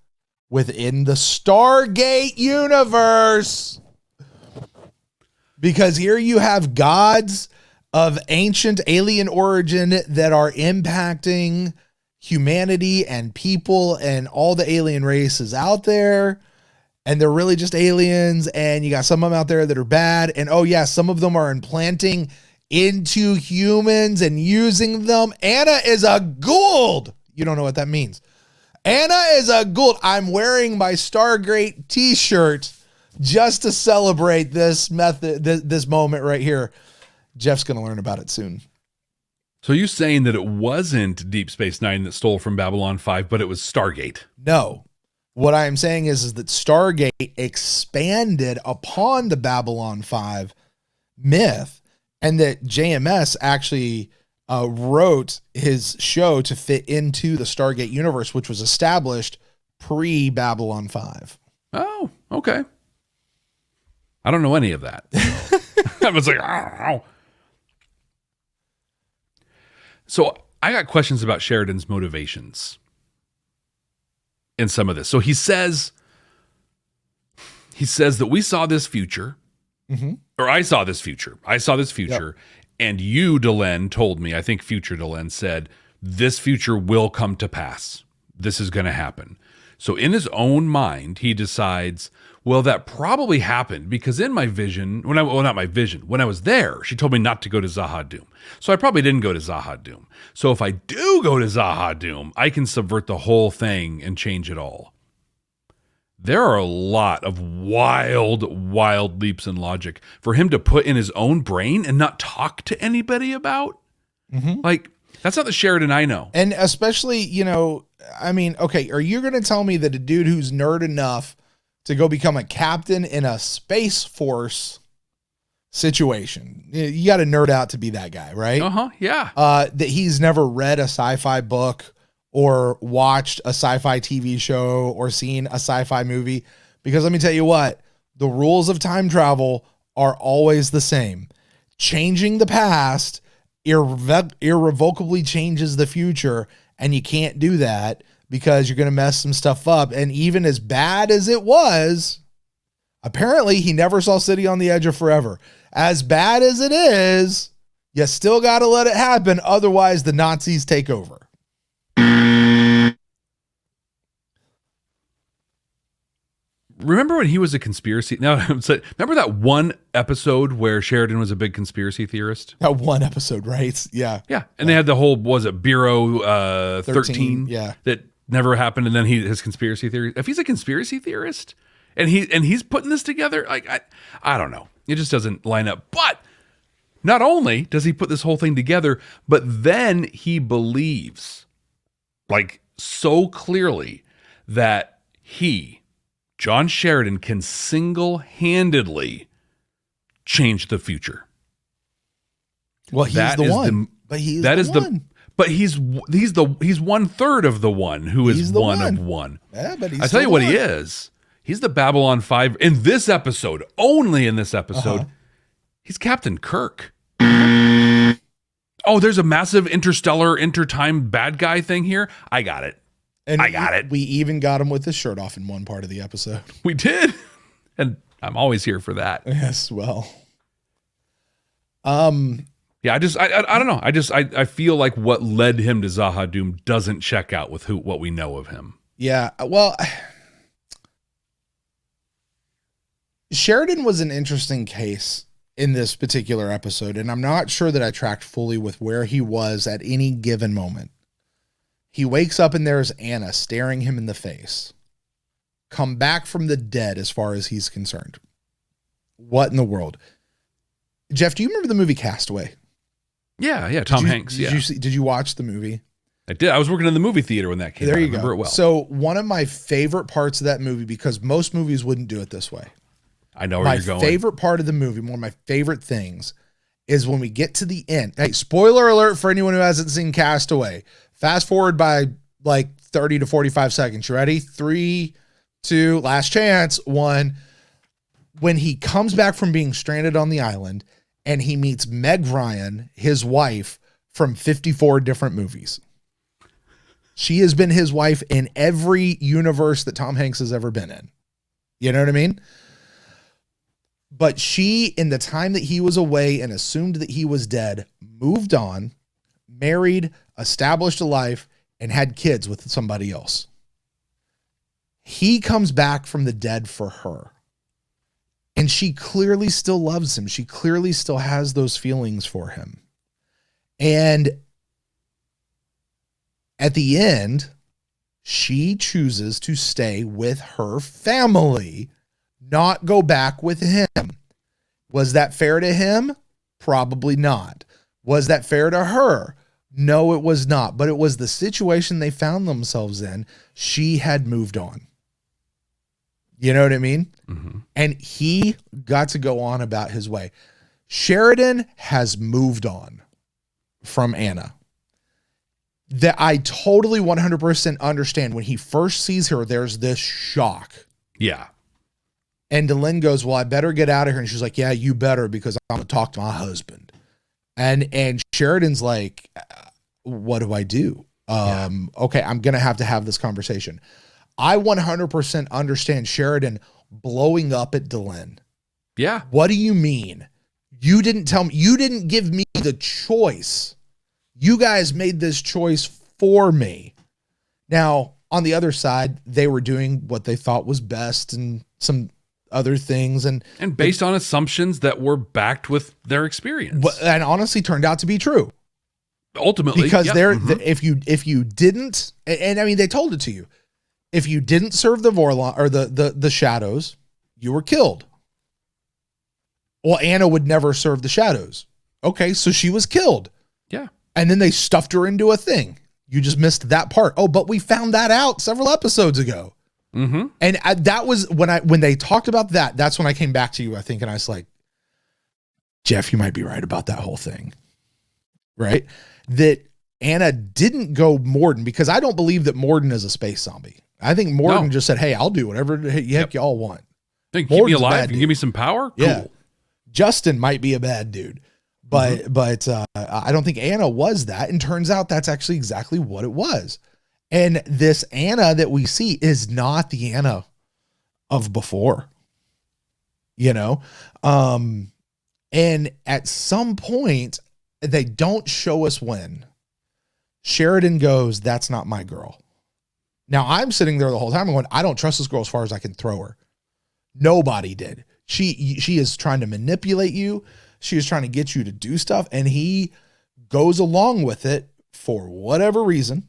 within the Stargate universe. Because here you have gods of ancient alien origin that are impacting humanity and people and all the alien races out there. And they're really just aliens, and you got some of them out there that are bad. And oh yeah, some of them are implanting into humans and using them. Anna is a Gould. You don't know what that means. Anna is a Gould. I'm wearing my Stargate t-shirt just to celebrate this this moment right here. Jeff's going to learn about it soon.
So you saying that it wasn't Deep Space Nine that stole from Babylon 5, but it was Stargate?
No. What I am saying is that Stargate expanded upon the Babylon 5 myth, and that JMS actually wrote his show to fit into the Stargate universe, which was established pre-Babylon 5.
Oh, okay. I don't know any of that. I was like, oh. So I got questions about Sheridan's motivations in some of this. So he says that we saw this future, or I saw this future. Yep. And you, Delenn, told me, I think future Delenn said, this future will come to pass. This is going to happen. So in his own mind, he decides, well, that probably happened because in my vision, when I was there, she told me not to go to Zahad-Dum. So I probably didn't go to Zahad-Dum. So if I do go to Zahad-Dum, I can subvert the whole thing and change it all. There are a lot of wild leaps in logic for him to put in his own brain and not talk to anybody about. Like, that's not the Sheridan I know.
And especially, okay, are you going to tell me that a dude who's nerd enough to go become a captain in a Space Force situation, you got to nerd out to be that guy, right?
Yeah.
That he's never read a sci-fi book or watched a sci-fi TV show or seen a sci-fi movie. Because let me tell you what, the rules of time travel are always the same. Changing the past irrevocably changes the future, and you can't do that because you're going to mess some stuff up. And even as bad as it was, apparently he never saw City on the Edge of Forever. As bad as it is, you still got to let it happen. Otherwise, the Nazis take over.
Remember when he was a conspiracy? No, remember that one episode where Sheridan was a big conspiracy theorist?
That one episode, right? Yeah.
Yeah. And they had the whole, was it Bureau 13?
Yeah.
That never happened. And then his conspiracy theory. If he's a conspiracy theorist and he's putting this together, like, I don't know. It just doesn't line up. But not only does he put this whole thing together, but then he believes, like, so clearly that John Sheridan, can single-handedly change the future.
Well, he's the one.
He's one third of the one who is one of one.
Yeah, but he's
I tell you what he is. He's the Babylon 5 in this episode, only in this episode. He's Captain Kirk. Oh, there's a massive interstellar, intertime bad guy thing here. I got it.
And
I got it.
We even got him with his shirt off in one part of the episode.
We did. And I'm always here for that.
Yes, well.
Yeah, I don't know. I feel like what led him to Zahad-Dum doesn't check out with what we know of him.
Yeah. Well, Sheridan was an interesting case in this particular episode, and I'm not sure that I tracked fully with where he was at any given moment. He wakes up and there's Anna staring him in the face. Come back from the dead as far as he's concerned. What in the world? Jeff, do you remember the movie Castaway?
Yeah. Tom Hanks.
Did you watch the movie?
I did. I was working in the movie theater when that came out.
There you
I remember
go.
it well.
So one of my favorite parts of that movie, because most movies wouldn't do it this way.
I know where you're going.
My favorite part of the movie, one of my favorite things, is when we get to the end. Hey, spoiler alert for anyone who hasn't seen Castaway. Fast forward by like 30 to 45 seconds. You ready? 3, 2, last chance, 1. When he comes back from being stranded on the island and he meets Meg Ryan, his wife, from 54 different movies. She has been his wife in every universe that Tom Hanks has ever been in. You know what I mean? But she, in the time that he was away and assumed that he was dead, moved on, married, established a life, and had kids with somebody else. He comes back from the dead for her. And she clearly still loves him. She clearly still has those feelings for him. And at the end, she chooses to stay with her family, not go back with him. Was that fair to him? Probably not. Was that fair to her? No, it was not. But it was the situation they found themselves in. She had moved on. You know what I mean?
Mm-hmm.
And he got to go on about his way. Sheridan has moved on from Anna. That I totally 100% understand. When he first sees her, there's this shock.
Yeah.
And Delenn goes, well, I better get out of here. And she's like, yeah, you better, because I'm going to talk to my husband. And Sheridan's like, what do I do? Okay, I'm going to have this conversation. I 100% understand Sheridan blowing up at Delenn.
Yeah.
What do you mean? You didn't tell me. You didn't give me the choice. You guys made this choice for me. Now, on the other side, they were doing what they thought was best and some other things. And
based on assumptions that were backed with their experience.
And honestly turned out to be true.
Ultimately.
Because if you didn't, and I mean, they told it to you. If you didn't serve the Vorlon or the shadows, you were killed. Well, Anna would never serve the shadows. Okay, so she was killed.
Yeah.
And then they stuffed her into a thing. You just missed that part. Oh, but we found that out several episodes ago.
Mm-hmm.
And that was when they talked about that. That's when I came back to you, I think, and I was like, Jeff, you might be right about that whole thing. Right? That Anna didn't go Morden, because I don't believe that Morden is a space zombie. I think Morden just said, hey, I'll do whatever the heck y'all want.
Think keep me alive and give me some power? Cool.
Yeah. Justin might be a bad dude, but I don't think Anna was that. And turns out that's actually exactly what it was. And this Anna that we see is not the Anna of before, you know? And at some point, they don't show us when, Sheridan goes, that's not my girl. Now I'm sitting there the whole time going, I don't trust this girl as far as I can throw her. Nobody did. She is trying to manipulate you. She is trying to get you to do stuff. And he goes along with it for whatever reason.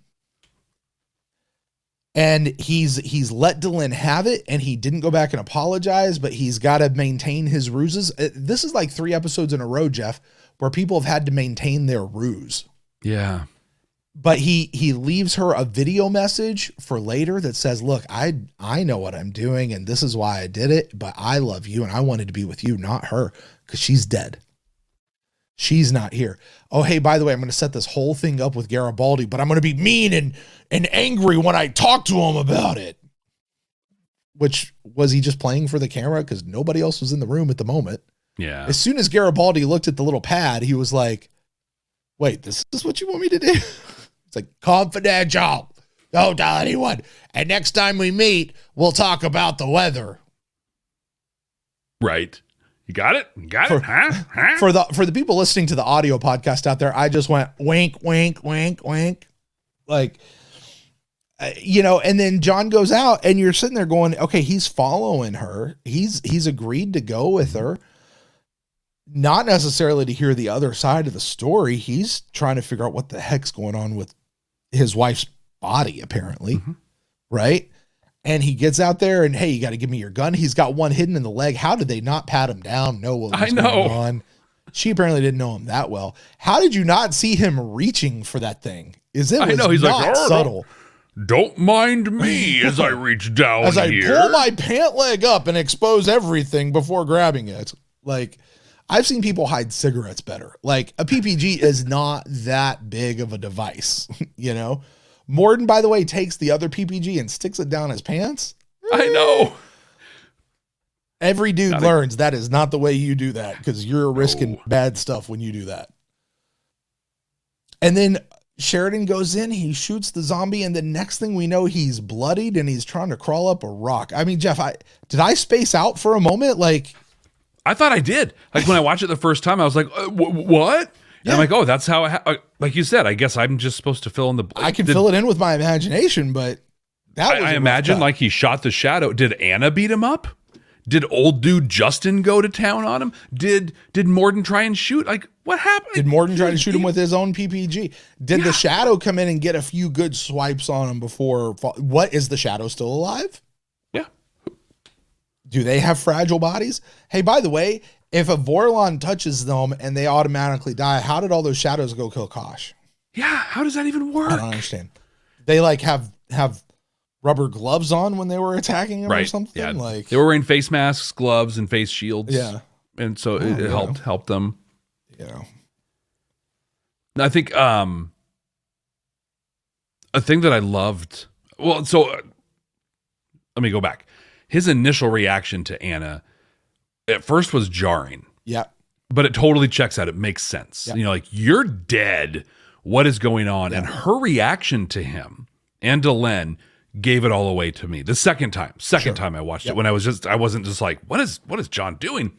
And he's let Delenn have it, and he didn't go back and apologize, but he's got to maintain his ruses. This is like 3 episodes in a row, Jeff, where people have had to maintain their ruse.
Yeah.
But he leaves her a video message for later that says, look, I know what I'm doing, and this is why I did it, but I love you, and I wanted to be with you, not her, because she's dead. She's not here. Oh, hey, by the way, I'm going to set this whole thing up with Garibaldi, but I'm going to be mean and angry when I talk to him about it. Which, was he just playing for the camera? Because nobody else was in the room at the moment.
Yeah.
As soon as Garibaldi looked at the little pad, he was like, wait, this is what you want me to do? It's like, confidential. Don't tell anyone. And next time we meet, we'll talk about the weather.
Right. You got it? You got it? Huh?
For the people listening to the audio podcast out there, I just went wink, wink, wink, wink. Like, And then John goes out and you're sitting there going, okay, he's following her. He's agreed to go with her. Not necessarily to hear the other side of the story. He's trying to figure out what the heck's going on with his wife's body, apparently. Right. And he gets out there and, hey, you got to give me your gun. He's got one hidden in the leg. How did they not pat him down? Know what was going on? She apparently didn't know him that well. How did you not see him reaching for that thing? He's
like,
subtle.
Don't mind me as I reach down
as I
here.
pull my pant leg up and expose everything before grabbing it. Like, I've seen people hide cigarettes better. Like, a PPG is not that big of a device, Morden, by the way, takes the other PPG and sticks it down his pants.
I know.
Every dude learns that is not the way you do that, because you're risking bad stuff when you do that. And then Sheridan goes in, he shoots the zombie, and the next thing we know, he's bloodied and he's trying to crawl up a rock. I mean, Jeff, did I space out for a moment? Like,
I thought I did. Like, when I watched it the first time, I was like, what? Yeah. And I'm like, oh, that's how like you said, I guess I'm just supposed to fill in the...
I can fill it in with my imagination, but that was
I imagine like he shot the shadow. Did Anna beat him up? Did old dude Justin go to town on him? Did Morden try and shoot? Like, what happened?
Did Morden try to shoot him with his own PPG? Did the shadow come in and get a few good swipes on him before... What, is the shadow still alive?
Yeah.
Do they have fragile bodies? Hey, by the way, if a Vorlon touches them and they automatically die, how did all those shadows go kill Kosh?
Yeah, how does that even work?
I don't understand. They like have rubber gloves on when they were attacking him or something?
Yeah.
Like,
they were wearing face masks, gloves, and face shields.
Yeah.
And so it helped them.
Yeah.
I think a thing that I loved, let me go back. His initial reaction to Anna at first was jarring.
Yeah.
But it totally checks out. It makes sense.
Yeah.
Like, you're dead. What is going on? Yeah. And her reaction to him and Delenn gave it all away to me. The second time I watched it, when I wasn't just like, what is John doing?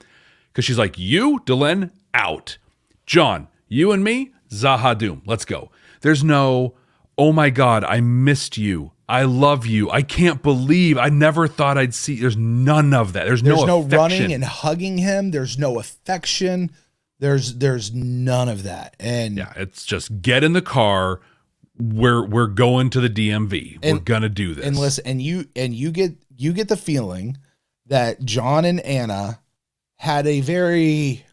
Because she's like, you, Delenn, out. John, you and me, Zahadum, let's go. There's no, oh my God, I missed you. I love you. I can't believe, I never thought I'd see. There's none of that. There's no
running and hugging him. There's no affection. There's none of that. And
yeah, it's just get in the car. We're going to the DMV. We're gonna do this.
And listen, and you get the feeling that John and Anna had a very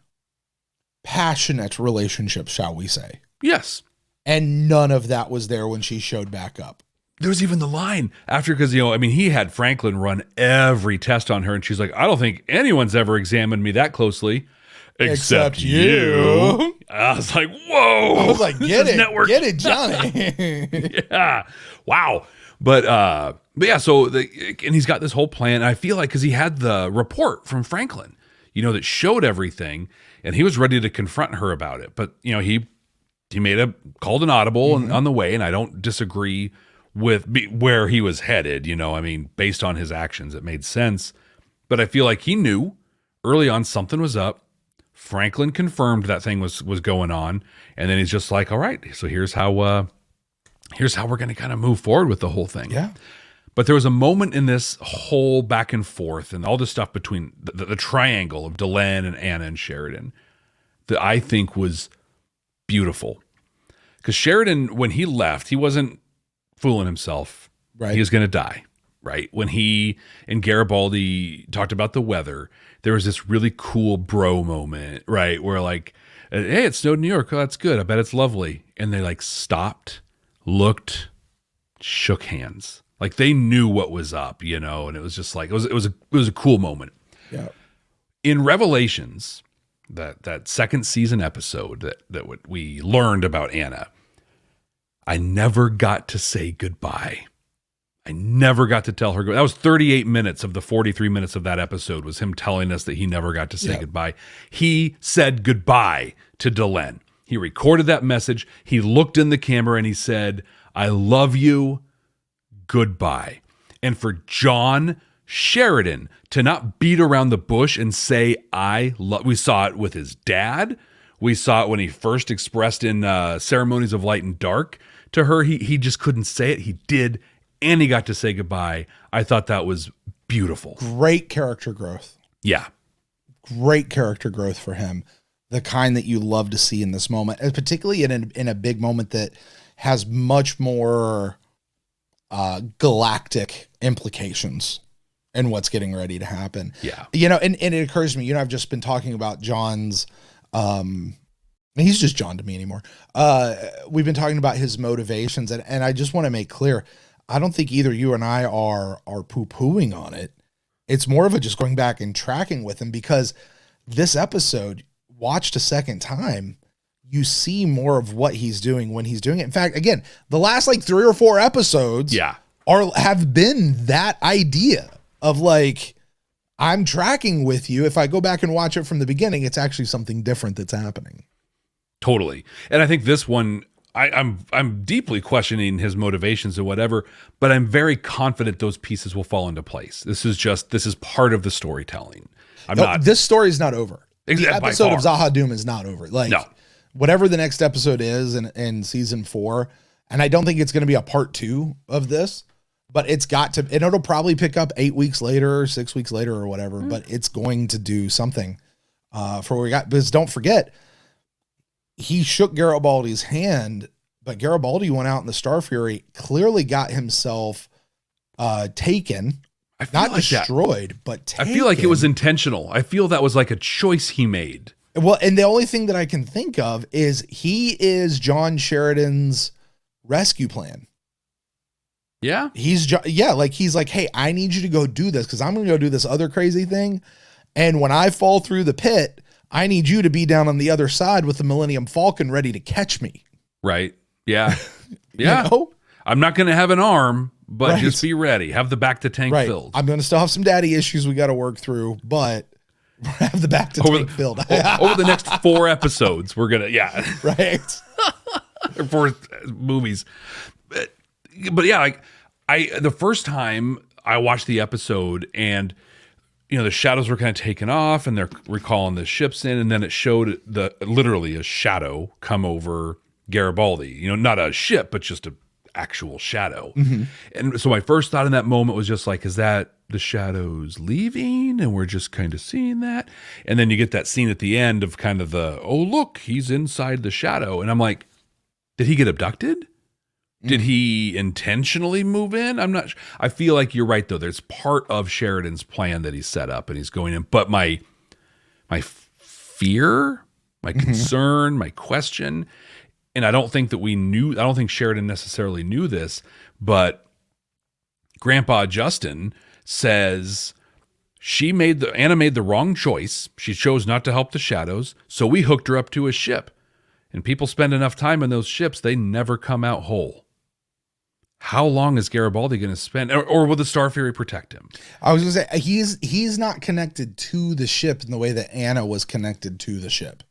passionate relationship, shall we say?
Yes.
And none of that was there when she showed back up.
There was even the line after, because, he had Franklin run every test on her, and she's like, I don't think anyone's ever examined me that closely. Except you. I was like, whoa.
I was like, get it, Johnny.
Yeah. Wow. But yeah, and he's got this whole plan. And I feel like, because he had the report from Franklin, that showed everything, and he was ready to confront her about it. But, he called an audible on the way, and I don't disagree with where he was headed. Based on his actions, it made sense. But I feel like he knew early on something was up. Franklin confirmed that thing was going on, and then he's just like, all right, so here's how we're going to kind of move forward with the whole thing.
Yeah.
But there was a moment in this whole back and forth and all the stuff between the triangle of Delenn and Anna and Sheridan that I think was beautiful. Because Sheridan, when he left, he wasn't fooling himself.
Right.
He was going to die. Right. When he and Garibaldi talked about the weather, there was this really cool bro moment, right? Where like, hey, it snowed in New York. Oh, that's good. I bet it's lovely. And they like stopped, looked, shook hands. Like they knew what was up, and it was just like, it was a cool moment.
Yeah.
In Revelations, that second season episode that we learned about Anna, I never got to say goodbye. I never got to tell her. That was 38 minutes of the 43 minutes of that episode was him telling us that he never got to say goodbye. He said goodbye to Delenn. He recorded that message. He looked in the camera and he said, I love you. Goodbye. And for John Sheridan to not beat around the bush and say, we saw it with his dad. We saw it when he first expressed in Ceremonies of Light and Dark to her. He just couldn't say it. He did and he got to say goodbye. I thought that was beautiful.
Great character growth.
Yeah.
Great character growth for him. The kind that you love to see in this moment, and particularly in a big moment that has much more galactic implications and what's getting ready to happen.
Yeah.
And it occurs to me, I've just been talking about John's, he's just John to me anymore. We've been talking about his motivations, and I just want to make clear, I don't think either you and I are poo-pooing on it. It's more of a just going back and tracking with him, because this episode, watched a second time, you see more of what he's doing when he's doing it. In fact, again, the last 3 or 4 episodes have been that idea of I'm tracking with you. If I go back and watch it from the beginning, it's actually something different that's happening.
Totally. And I think this one, I'm deeply questioning his motivations and whatever, but I'm very confident those pieces will fall into place. This is part of the storytelling.
This story is not over. The episode of Zahadum is not over.
No.
Whatever the next episode is in season 4, and I don't think it's going to be a part 2 of this, but it's got to, and it'll probably pick up 8 weeks later, 6 weeks later or whatever, but it's going to do something for what we got. Because don't forget, he shook Garibaldi's hand, but Garibaldi went out in the Starfury, clearly got himself taken. Not destroyed, but taken.
I feel like it was intentional. I feel that was like a choice he made.
Well, and the only thing that I can think of is he is John Sheridan's rescue plan.
Yeah.
He's like, hey, I need you to go do this because I'm going to go do this other crazy thing. And when I fall through the pit, I need you to be down on the other side with the Millennium Falcon ready to catch me.
Right. Yeah. Yeah. I'm not going to have an arm, but just be ready. Have the back to tank filled.
I'm going to still have some daddy issues we got to work through, but have the back to tank filled.
Over the next 4 episodes, we're going to,
Right.
Or 4 movies. But yeah, the first time I watched the episode and, the shadows were kind of taken off and they're recalling the ships in, and then it showed literally a shadow come over Garibaldi, not a ship, but just a actual shadow. Mm-hmm. And so my first thought in that moment was just is that the shadows leaving and we're just kind of seeing that? And then you get that scene at the end of kind of look, he's inside the shadow. And I'm like, did he get abducted? Did he intentionally move in? I'm not sure. I feel like you're right, though. There's part of Sheridan's plan that he's set up and he's going in. But my fear, my concern, my question, and I don't think Sheridan necessarily knew this, but Grandpa Justin says Anna made the wrong choice. She chose not to help the shadows, so we hooked her up to a ship. And people spend enough time in those ships, they never come out whole. How long is Garibaldi going to spend, or will the Starfury protect him?
I was going to say, he's not connected to the ship in the way that Anna was connected to the ship.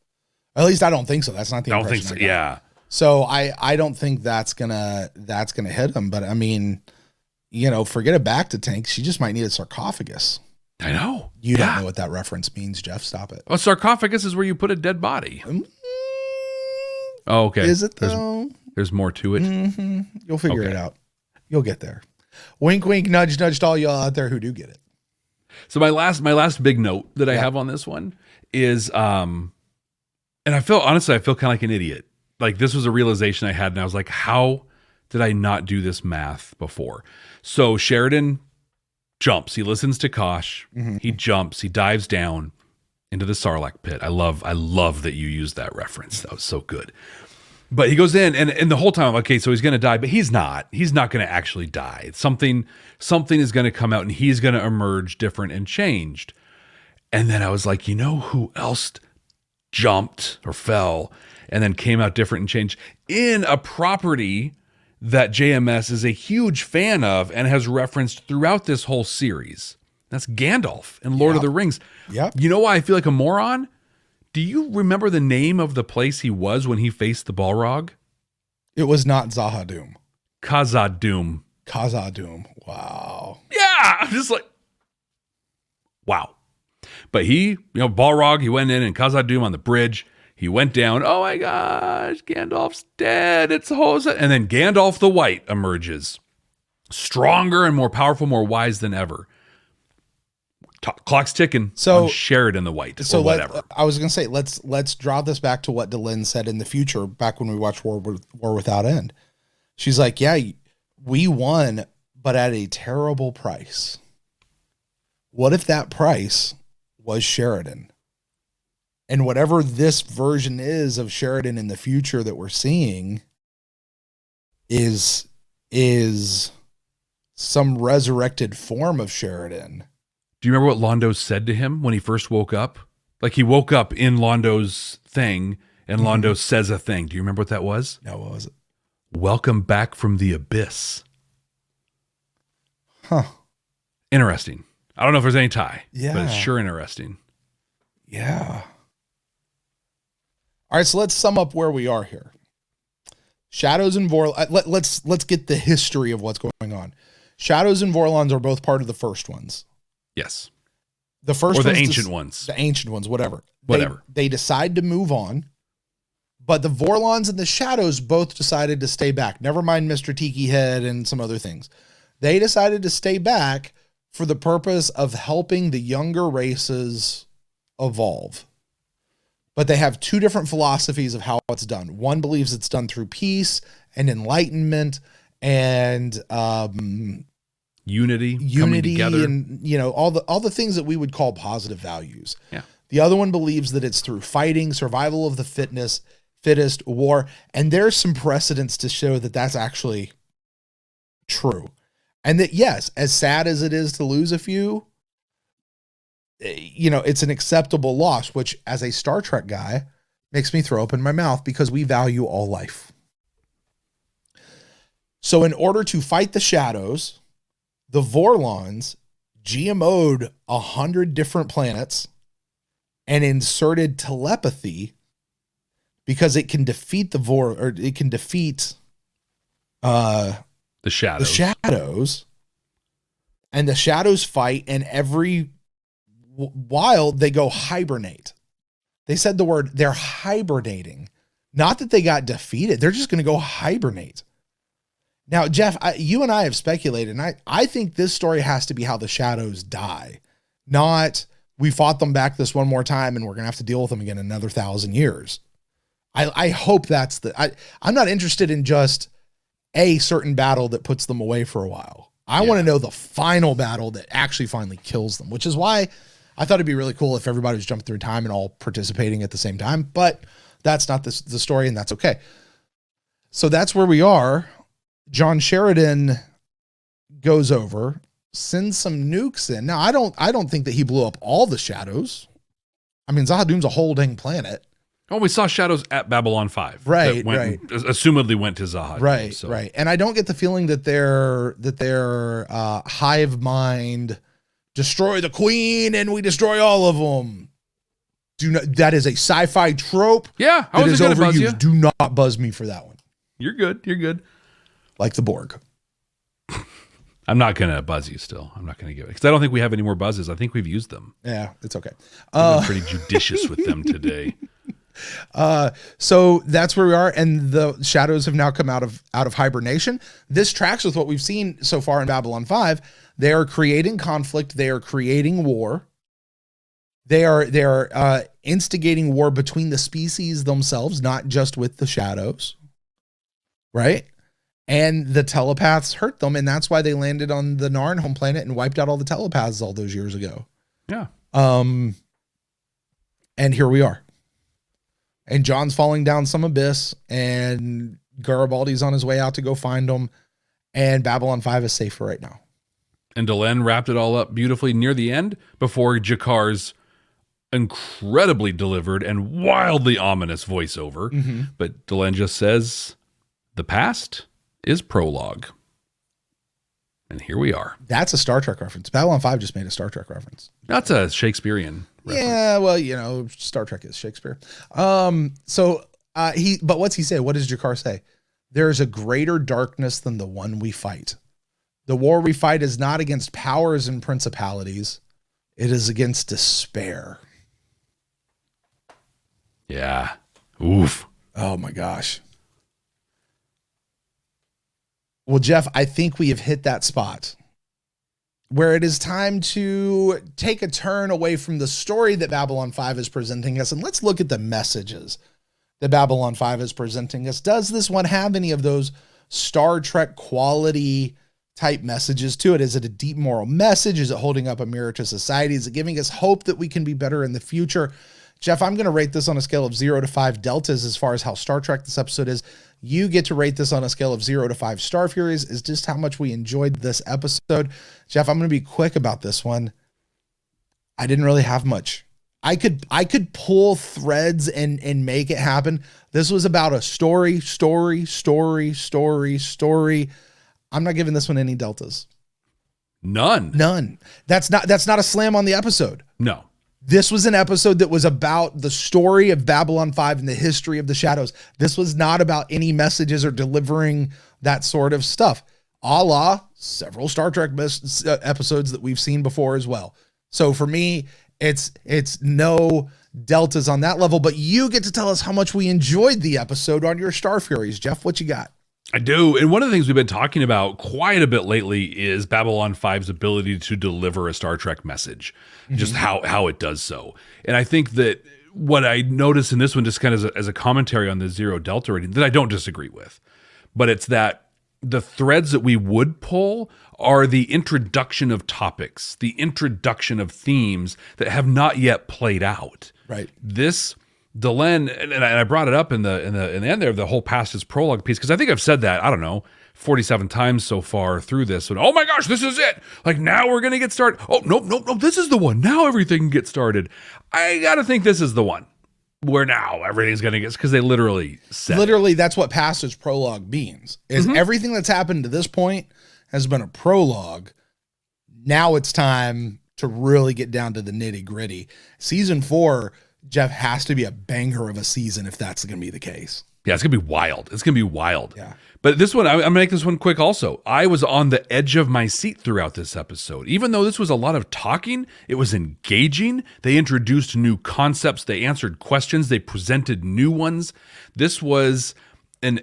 At least I don't think so. That's not the impression I don't think so.
Yeah.
So I don't think that's gonna hit him. But I mean, forget a back to tank. She just might need a sarcophagus.
I know.
You don't know what that reference means, Jeff. Stop it.
A sarcophagus is where you put a dead body. Oh, okay.
Is it though?
There's more to it.
Mm-hmm. You'll figure it out. You'll get there. Wink, wink, nudge, nudge to all y'all out there who do get it.
So my last big note that I have on this one is, and I feel kind of like an idiot. Like this was a realization I had, and I was like, how did I not do this math before? So Sheridan jumps. He listens to Kosh. Mm-hmm. He jumps. He dives down into the Sarlacc pit. I love that you used that reference. That was so good. But he goes in, and the whole time, okay, so he's going to die, but he's not. He's not going to actually die. Something is going to come out, and he's going to emerge different and changed. And then I was like, who else jumped or fell and then came out different and changed in a property that JMS is a huge fan of and has referenced throughout this whole series? That's Gandalf in Lord of the Rings.
Yep.
You know why I feel like a moron? Do you remember the name of the place he was when he faced the Balrog?
It was not Zahadum.
Khazad-dûm.
Wow.
Yeah. I'm just like, wow. But he, Balrog, he went in and Khazad-dûm on the bridge. He went down. Oh my gosh, Gandalf's dead. It's Hosa. And then Gandalf the White emerges. Stronger and more powerful, more wise than ever. Clock's ticking on Sheridan the White, or whatever.
I was going to say, let's draw this back to what Delenn said in the future, back when we watched War Without End. She's like, yeah, we won, but at a terrible price. What if that price was Sheridan? And whatever this version is of Sheridan in the future that we're seeing is some resurrected form of Sheridan.
Do you remember what Londo said to him when he first woke up? Like, he woke up in Londo's thing, and Londo says a thing. Do you remember what that was?
No, what was it?
Welcome back from the abyss.
Huh.
Interesting. I don't know if there's any tie,
yeah,
but it's sure interesting.
Yeah. All right, so let's sum up where we are here. Shadows and Vorlons. Let's get the history of what's going on. Shadows and Vorlons are both part of the first ones.
Yes.
The first
or the
ones
ancient ones.
The ancient ones, whatever.
Whatever.
They decide to move on, but the Vorlons and the Shadows both decided to stay back. Never mind Mr. Tiki Head and some other things. They decided to stay back for the purpose of helping the younger races evolve. But they have two different philosophies of how it's done. One believes it's done through peace and enlightenment and
unity coming together,
and all the things that we would call positive values.
Yeah.
The other one believes that it's through fighting, survival of the fittest, war, and there's some precedents to show that that's actually true. And that, yes, as sad as it is to lose a few, it's an acceptable loss, which as a Star Trek guy makes me throw open my mouth because we value all life. So in order to fight the Shadows, the Vorlons GMO'd 100 different planets and inserted telepathy because it can defeat the Shadows. And the Shadows fight, and every while they go hibernate. They said the word, they're hibernating. Not that they got defeated. They're just going to go hibernate. Now, Jeff, you and I have speculated, and I think this story has to be how the Shadows die. Not, we fought them back this one more time and we're going to have to deal with them again in another 1,000 years. I hope that's I'm not interested in just a certain battle that puts them away for a while. I want to know the final battle that actually finally kills them, which is why I thought it'd be really cool if everybody was jumping through time and all participating at the same time, but that's not the story, and that's okay. So that's where we are. John Sheridan goes over, sends some nukes in. Now, I don't think that he blew up all the Shadows. I mean, Zahadum's a whole dang planet.
Oh, we saw Shadows at Babylon 5.
Right,
right. Assumedly went to Zahadum.
Right,
so.
right. And I don't get the feeling that their hive mind destroy the queen and we destroy all of them. That is a sci-fi trope.
Yeah, I was going to buzz you.
Do not buzz me for that one.
You're good. You're good.
Like the Borg.
I'm not going to buzz you still. I'm not going to give it. Because I don't think we have any more buzzes. I think we've used them.
Yeah, it's okay.
We've been pretty judicious with them today.
So that's where we are. And the Shadows have now come out of hibernation. This tracks with what we've seen so far in Babylon 5. They are creating conflict. They are creating war. They are instigating war between the species themselves, not just with the Shadows. Right? And the telepaths hurt them, and that's why they landed on the Narn home planet and wiped out all the telepaths all those years ago.
Yeah.
And here we are. And John's falling down some abyss, and Garibaldi's on his way out to go find them, and Babylon 5 is safe for right now.
And Delenn wrapped it all up beautifully near the end before Jakar's incredibly delivered and wildly ominous voiceover. Mm-hmm. But Delenn just says, the past is prologue. And here we are.
That's a Star Trek reference. Babylon 5 just made a Star Trek reference.
That's a Shakespearean reference.
Yeah, well, Star Trek is Shakespeare. But what's he say? What does Jakar say? There's a greater darkness than the one we fight. The war we fight is not against powers and principalities. It is against despair.
Yeah. Oof.
Oh my gosh. Well, Jeff, I think we have hit that spot where it is time to take a turn away from the story that Babylon 5 is presenting us, and let's look at the messages that Babylon 5 is presenting us. Does this one have any of those Star Trek quality type messages to it? Is it a deep moral message? Is it holding up a mirror to society? Is it giving us hope that we can be better in the future? Jeff, I'm going to rate this on a scale of 0 to 5 deltas as far as how Star Trek this episode is. You get to rate this on a scale of 0 to 5 Starfuries, is just how much we enjoyed this episode. Jeff, I'm going to be quick about this one. I didn't really have much. I could pull threads and make it happen. This was about a story. I'm not giving this one any deltas.
None.
That's not a slam on the episode.
No.
This was an episode that was about the story of Babylon 5 and the history of the shadows. This was not about any messages or delivering that sort of stuff, a la several Star Trek episodes that we've seen before as well. So for me, it's no deltas on that level, but you get to tell us how much we enjoyed the episode on your Star Furies. Jeff, what you got?
I do. And one of the things we've been talking about quite a bit lately is Babylon 5's ability to deliver a Star Trek message, just how it does so. And I think that what I noticed in this one, just kind of as a commentary on the 0 delta rating, that I don't disagree with, but it's that the threads that we would pull are the introduction of topics, the introduction of themes that have not yet played out.
Right.
This Delenn, and I brought it up in the end there, the whole past his prologue piece, because I think I've said that, I don't know, 47 times so far through this. And oh my gosh, this is it. Like, now we're going to get started. Oh, nope, this is the one. Now everything can get started. I got to think this is the one where now everything's going to get, because they literally said
it. That's what past his prologue means, is everything that's happened to this point has been a prologue. Now it's time to really get down to the nitty gritty. Season 4, Jeff, has to be a banger of a season if that's going to be the case.
Yeah, it's going to be wild. It's going to be wild.
Yeah.
But this one, I'm going to make this one quick also. I was on the edge of my seat throughout this episode. Even though this was a lot of talking, it was engaging. They introduced new concepts. They answered questions. They presented new ones. This was an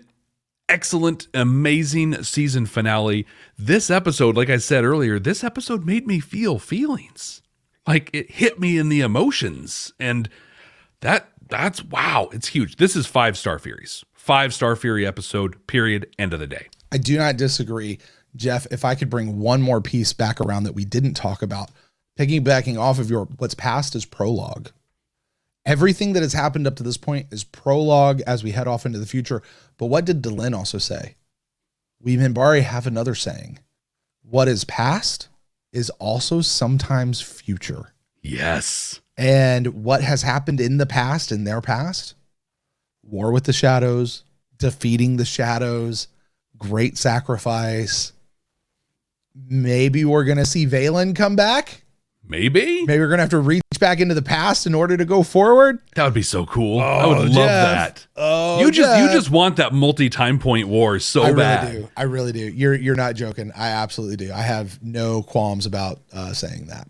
excellent, amazing season finale. This episode, like I said earlier, this episode made me feel feelings. Like, it hit me in the emotions. And that's wow, it's huge. This is 5 Star Furies. 5 Star Fury episode, period, end of the day.
I do not disagree. Jeff, if I could bring one more piece back around that we didn't talk about, piggybacking off of your what's past is prologue. Everything that has happened up to this point is prologue as we head off into the future. But what did Delenn also say? We Minbari have another saying. What is past is also sometimes future.
Yes.
And what has happened in the past, in their past, war with the shadows, defeating the shadows, great sacrifice. Maybe we're going to see Valen come back.
Maybe
we're going to have to reach back into the past in order to go forward.
That would be so cool. I would love that.
Oh,
you just want that multi-time point war so bad.
I really do. You're not joking. I absolutely do. I have no qualms about saying that.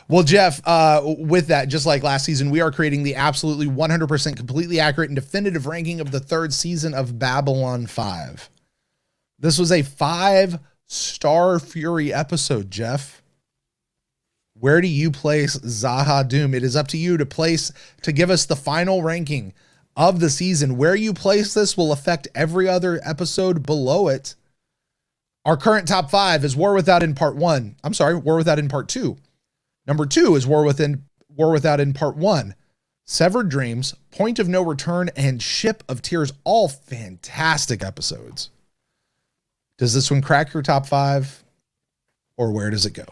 Well, Jeff, with that, just like last season, we are creating the absolutely 100% completely accurate and definitive ranking of the 3rd season of Babylon 5. This was a 5 Star Fury episode, Jeff. Where do you place Zaha Doom? It is up to you to give us the final ranking of the season. Where you place this will affect every other episode below it. Our current top 5 is War Without in Part 1. I'm sorry, War Without in Part 2. Number 2 is War Without in Part 1. Severed Dreams, Point of No Return, and Ship of Tears. All fantastic episodes. Does this one crack your top 5? Or where does it go?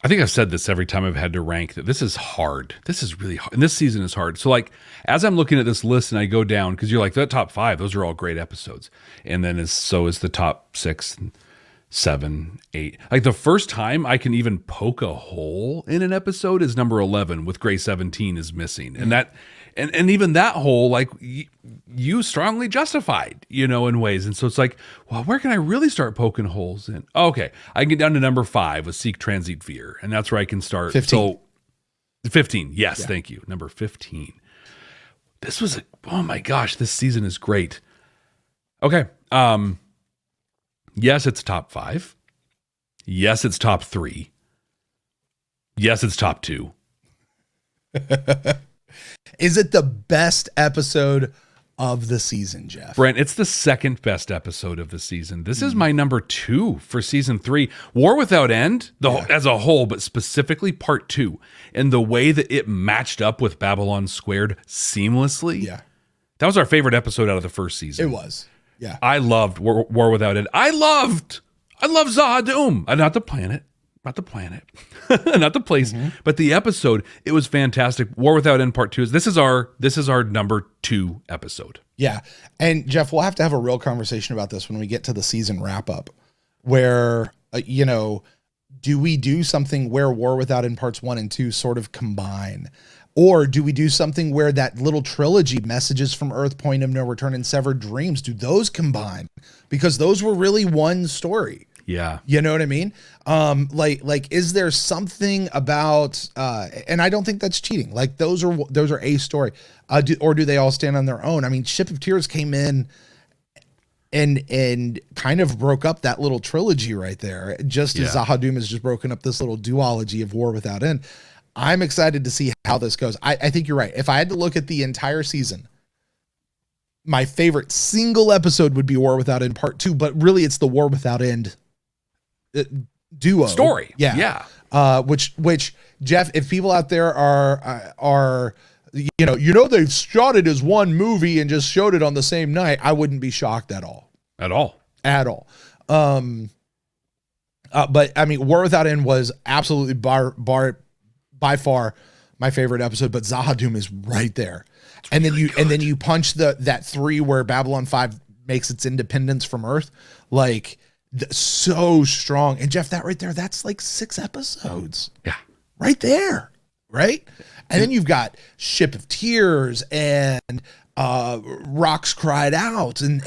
I think I've said this every time I've had to rank that this is hard. This is really hard. And this season is hard. So like, as I'm looking at this list and I go down, because you're like, that top 5, those are all great episodes. And then so is the top 6, 7, 8. Like the first time I can even poke a hole in an episode is number 11 with Gray 17 is missing. And that, and even that hole, like you strongly justified, in ways. And so it's like, well, where can I really start poking holes in? Okay. I can get down to number 5 with Seek Transit Fear. And that's where I can start.
15.
So 15. Yes. Yeah. Thank you. Number 15. This was oh my gosh, this season is great. Okay. Yes, it's top 5. Yes, it's top 3. Yes, it's top 2.
Is it the best episode of the season, Jeff?
Brent, it's the second best episode of the season. This is my number 2 for season 3. War Without End, as a whole, but specifically part 2, and the way that it matched up with Babylon Squared seamlessly.
Yeah.
That was our favorite episode out of the first season.
It was. Yeah.
I loved War Without End. I love Zahadum. Not the planet. Not the planet. Not the place. But the episode, it was fantastic. War Without End Part 2 this is our number 2 episode.
Yeah. And Jeff, we'll have to have a real conversation about this when we get to the season wrap up, where, do we do something where War Without End Parts 1 and 2 sort of combine? Or do we do something where that little trilogy, Messages from Earth, Point of No Return, and Severed Dreams, do those combine? Because those were really one story.
Yeah.
You know what I mean? Like, is there something about, and I don't think that's cheating. Like those are a story. Or do they all stand on their own? I mean, Ship of Tears came in and kind of broke up that little trilogy right there. Just as Zahadum has just broken up this little duology of War Without End. I'm excited to see how this goes. I think you're right. If I had to look at the entire season, my favorite single episode would be War Without End Part 2, but really it's the War Without End duo
story.
Yeah. Which Jeff, if people out there are they've shot it as one movie and just showed it on the same night, I wouldn't be shocked at all.
At all.
But I mean, War Without End was absolutely by far my favorite episode, but Zahadum is right there. And then you punch that 3 where Babylon 5 makes its independence from Earth, like so strong. And Jeff, that right there, that's like 6 episodes.
Yeah.
Right there. Right. And then you've got Ship of Tears and Rocks Cried Out and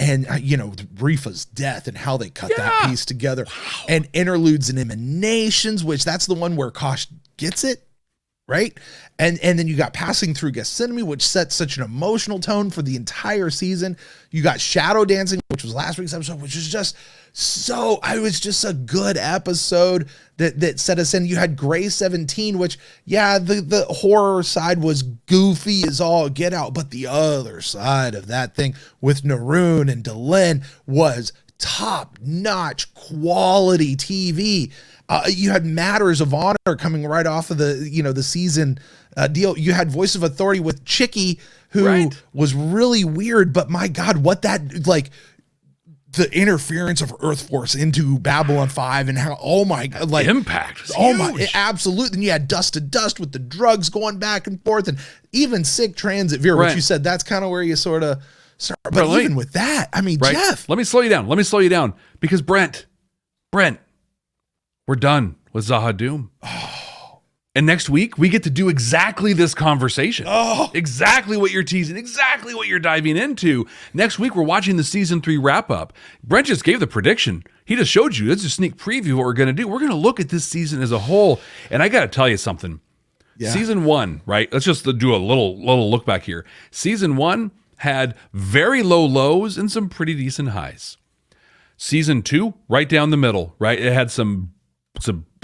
Rifa's death and how they cut that piece together. Wow. And Interludes and Emanations, which that's the one where Kosh gets it. Right. And then you got Passing Through Gethsemane, which sets such an emotional tone for the entire season. You got Shadow Dancing, which was last week's episode, which is just it was just a good episode that set us in. You had Gray 17, which, the horror side was goofy as all get out, but the other side of that thing with Naroon and Delenn was top-notch quality TV. You had Matters of Honor coming right off of the season deal. You had Voice of Authority with Chicky, who was really weird, but my God, what that, like, the interference of Earth Force into Babylon 5 and how, oh my God, like,
impact.
Absolutely. And you had Dust to Dust with the drugs going back and forth, and even Sick Transit Veer, which you said that's kind of where you sort of start. But even with that, I mean, Jeff.
Let me slow you down because Brent, we're done with Zahadum. And next week, we get to do exactly this conversation. Exactly what you're teasing, exactly what you're diving into. Next week, we're watching the season 3 wrap-up. Brent just gave the prediction. He just showed you. It's a sneak preview of what we're going to do. We're going to look at this season as a whole. And I got to tell you something. Yeah. Season 1, right? Let's just do a little look back here. Season 1 had very low lows and some pretty decent highs. Season 2, right down the middle, right? It had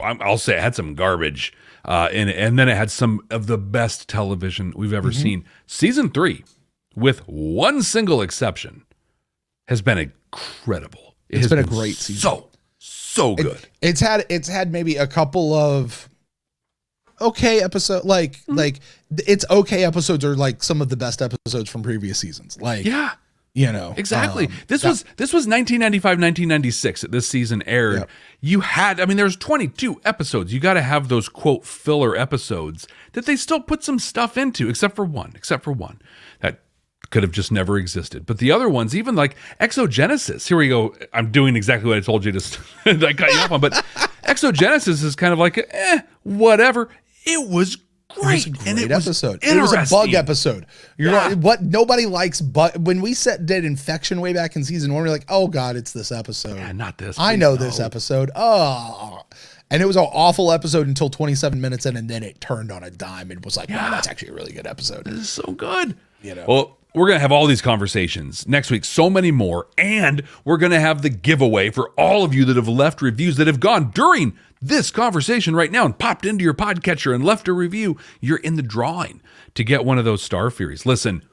I'll say it had some garbage in it, and then it had some of the best television we've ever seen. Season 3, with one single exception, has been incredible.
It's been a great season.
So good.
It's had maybe a couple of okay episodes, like its okay episodes are like some of the best episodes from previous seasons. Like,
exactly. This was 1995, 1996 that this season aired. Yep. You had, there's 22 episodes. You got to have those quote filler episodes that they still put some stuff into, except for one that could have just never existed. But the other ones, even like Exogenesis, here we go. I'm doing exactly what I told you to I cut you off on, but Exogenesis is kind of like, whatever. It was great.
It was a great episode. It was a bug episode. What nobody likes, but when we did Infection way back in season 1, we're like, oh God, it's this episode.
Yeah, not this.
I know this episode. Oh, and it was an awful episode until 27 minutes in, and then it turned on a dime and was like, wow, that's actually a really good episode.
This is so good. Well, we're going to have all these conversations next week, so many more. And we're going to have the giveaway for all of you that have left reviews that have gone during this conversation right now and popped into your podcatcher and left a review. You're in the drawing to get one of those Starfuries. Listen,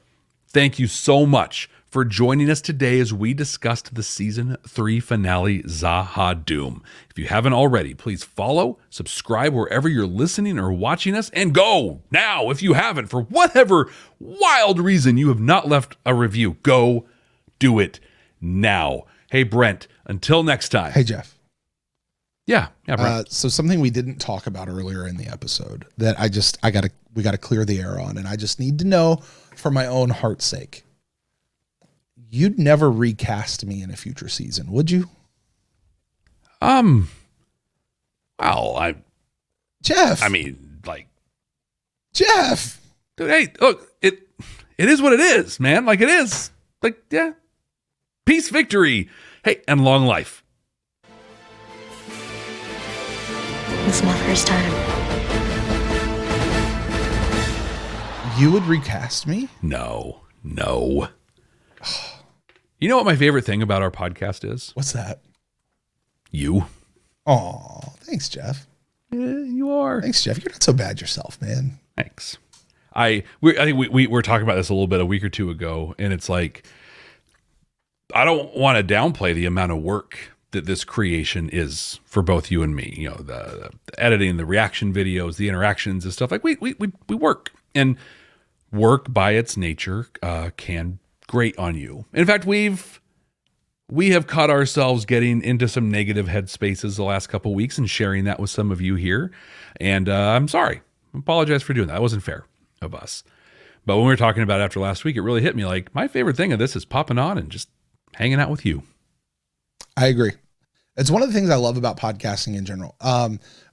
thank you so much for joining us today as we discussed the season 3 finale, Zahadum. If you haven't already, please follow, subscribe wherever you're listening or watching us, and go now. If you haven't, for whatever wild reason you have not left a review, go do it now. Hey, Brent, until next time.
Hey, Jeff.
Yeah, Brent.
So something we didn't talk about earlier in the episode that we got to clear the air on, and I just need to know for my own heart's sake. You'd never recast me in a future season, would you?
Well,
Jeff.
I mean, like,
Jeff.
dude, hey, look, it is what it is, man. Like, it is. Like, yeah. Peace, victory. Hey, and long life.
It's my first time.
You would recast me?
No. You know what my favorite thing about our podcast is?
What's that?
You.
Oh, thanks, Jeff.
Yeah, you are.
Thanks, Jeff. You're not so bad yourself, man.
Thanks. I think we were talking about this a little bit a week or two ago, and it's like, I don't want to downplay the amount of work that this creation is for both you and me. You know, the editing, the reaction videos, the interactions and stuff. Like we work, and work by its nature can grate on you. In fact, we have caught ourselves getting into some negative headspaces the last couple of weeks and sharing that with some of you here. And I'm sorry. I apologize for doing that. That wasn't fair of us. But when we were talking about it after last week, it really hit me like my favorite thing of this is popping on and just hanging out with you.
I agree. It's one of the things I love about podcasting in general.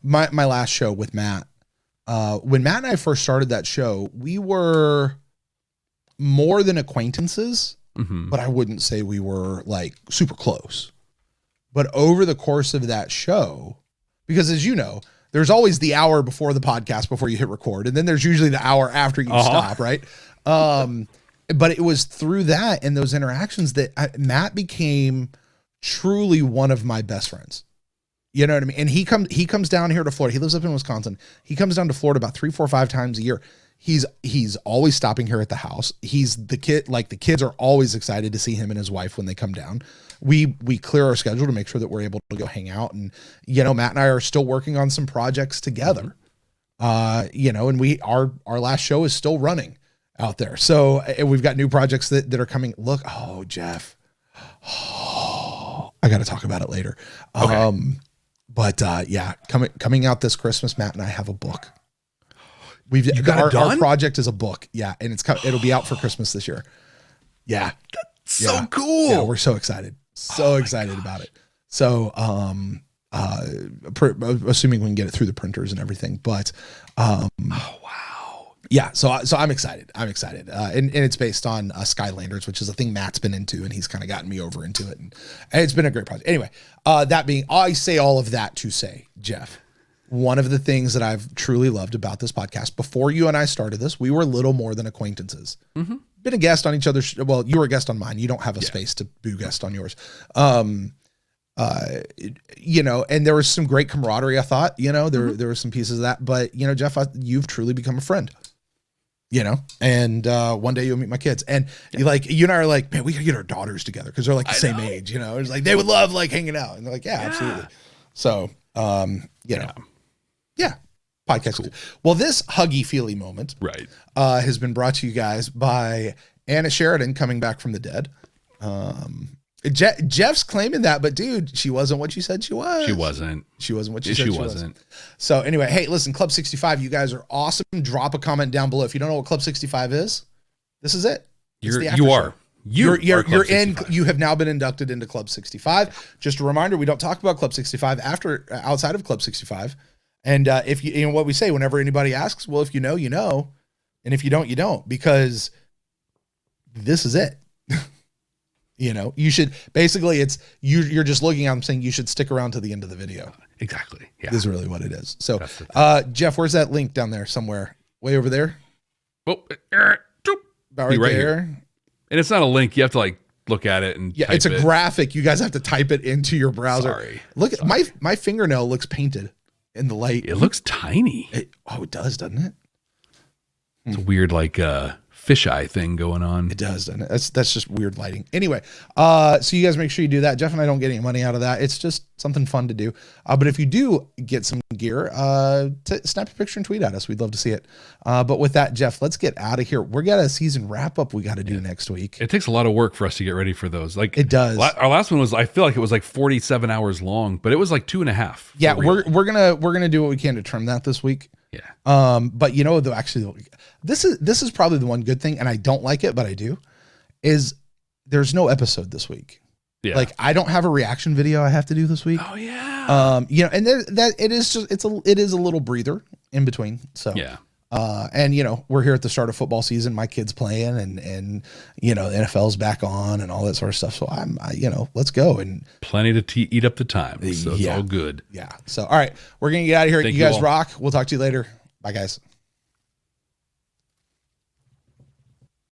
My last show with Matt, when Matt and I first started that show, we were more than acquaintances, but I wouldn't say we were like super close. But over the course of that show, because as you know, there's always the hour before the podcast before you hit record, and then there's usually the hour after you stop, right? But it was through that and those interactions that Matt became truly one of my best friends. You know what I mean? And he comes down here to Florida. He lives up in Wisconsin. He comes down to Florida about 3, 4, 5 times a year. He's always stopping here at the house. He's the kid, like the kids are always excited to see him and his wife when they come down. We clear our schedule to make sure that we're able to go hang out. And, you know, Matt and I are still working on some projects together. You know, and our last show is still running out there. So and we've got new projects that are coming. Look, oh, Jeff. Oh, I got to talk about it later. Okay. But yeah, coming out this Christmas, Matt and I have a book. Our project is a book. Yeah. And it'll be out for Christmas this year. Yeah.
That's so cool.
Yeah. We're so excited. So excited about it. So, assuming we can get it through the printers and everything, but,
oh, wow.
Yeah. So I'm excited. And it's based on Skylanders, which is a thing Matt's been into, and he's kind of gotten me over into it. And it's been a great project. Anyway, I say all of that to say, Jeff, one of the things that I've truly loved about this podcast, before you and I started this, we were little more than acquaintances. Been a guest on each other's. Well, you were a guest on mine. You don't have a space to be a guest on yours. You know, and there was some great camaraderie. I thought, you know, there were some pieces of that, but you know, Jeff, you've truly become a friend. You know, and one day you'll meet my kids, and you and I are like, man, we gotta get our daughters together because they're like the same age. You know, it's like they would love like hanging out, and they're like, yeah. Absolutely. So, you know. Yeah. Podcast. Cool. Well, this huggy feely moment has been brought to you guys by Anna Sheridan coming back from the dead. Jeff's claiming that, but dude, she wasn't what she said she was.
She wasn't what she said she wasn't.
So anyway, hey, listen, Club 65, you guys are awesome. Drop a comment down below. If you don't know what Club 65 is, this is it.
You're in.
You have now been inducted into Club 65. Just a reminder, we don't talk about Club 65 outside of Club 65. And if you know what we say whenever anybody asks, well, if you know, you know, and if you don't, you don't, because this is it. You know, you should basically you're just looking at them saying you should stick around to the end of the video.
Exactly. Yeah.
This is really what it is. So, Jeff, where's that link down there somewhere? Way over there?
Oh,
about right there.
And it's not a link. You have to like look at it and type
it's a graphic. You guys have to type it into your browser.
Sorry.
Look at my fingernail looks painted in the light.
It looks tiny.
It does, doesn't it?
It's a weird like fisheye thing going on.
It does, doesn't it? That's just weird lighting. Anyway, so you guys make sure you do that. Jeff and I don't get any money out of that. It's just something fun to do. But if you do get some gear, snap a picture and tweet at us. We'd love to see it. But with that, Jeff, let's get out of here. We got a season wrap up we got to do next week.
It takes a lot of work for us to get ready for those. Like
it does.
Our last one was, I feel like it was like 47 hours long, but it was like 2.5.
Yeah, we're gonna do what we can to trim that this week.
Yeah.
But you know, though, actually, this is probably the one good thing, and I don't like it, but I do, is there's no episode this week.
Yeah.
Like I don't have a reaction video I have to do this week.
Oh yeah.
You know, and it is a little breather in between. So
yeah.
And you know, we're here at the start of football season. My kid's playing, and you know, the NFL's back on and all that sort of stuff. So you know, let's go. And
plenty to eat up the time. So it's all good.
Yeah. So all right, we're gonna get out of here.
Thank
you guys
all.
rock. We'll talk to you later. Bye, guys.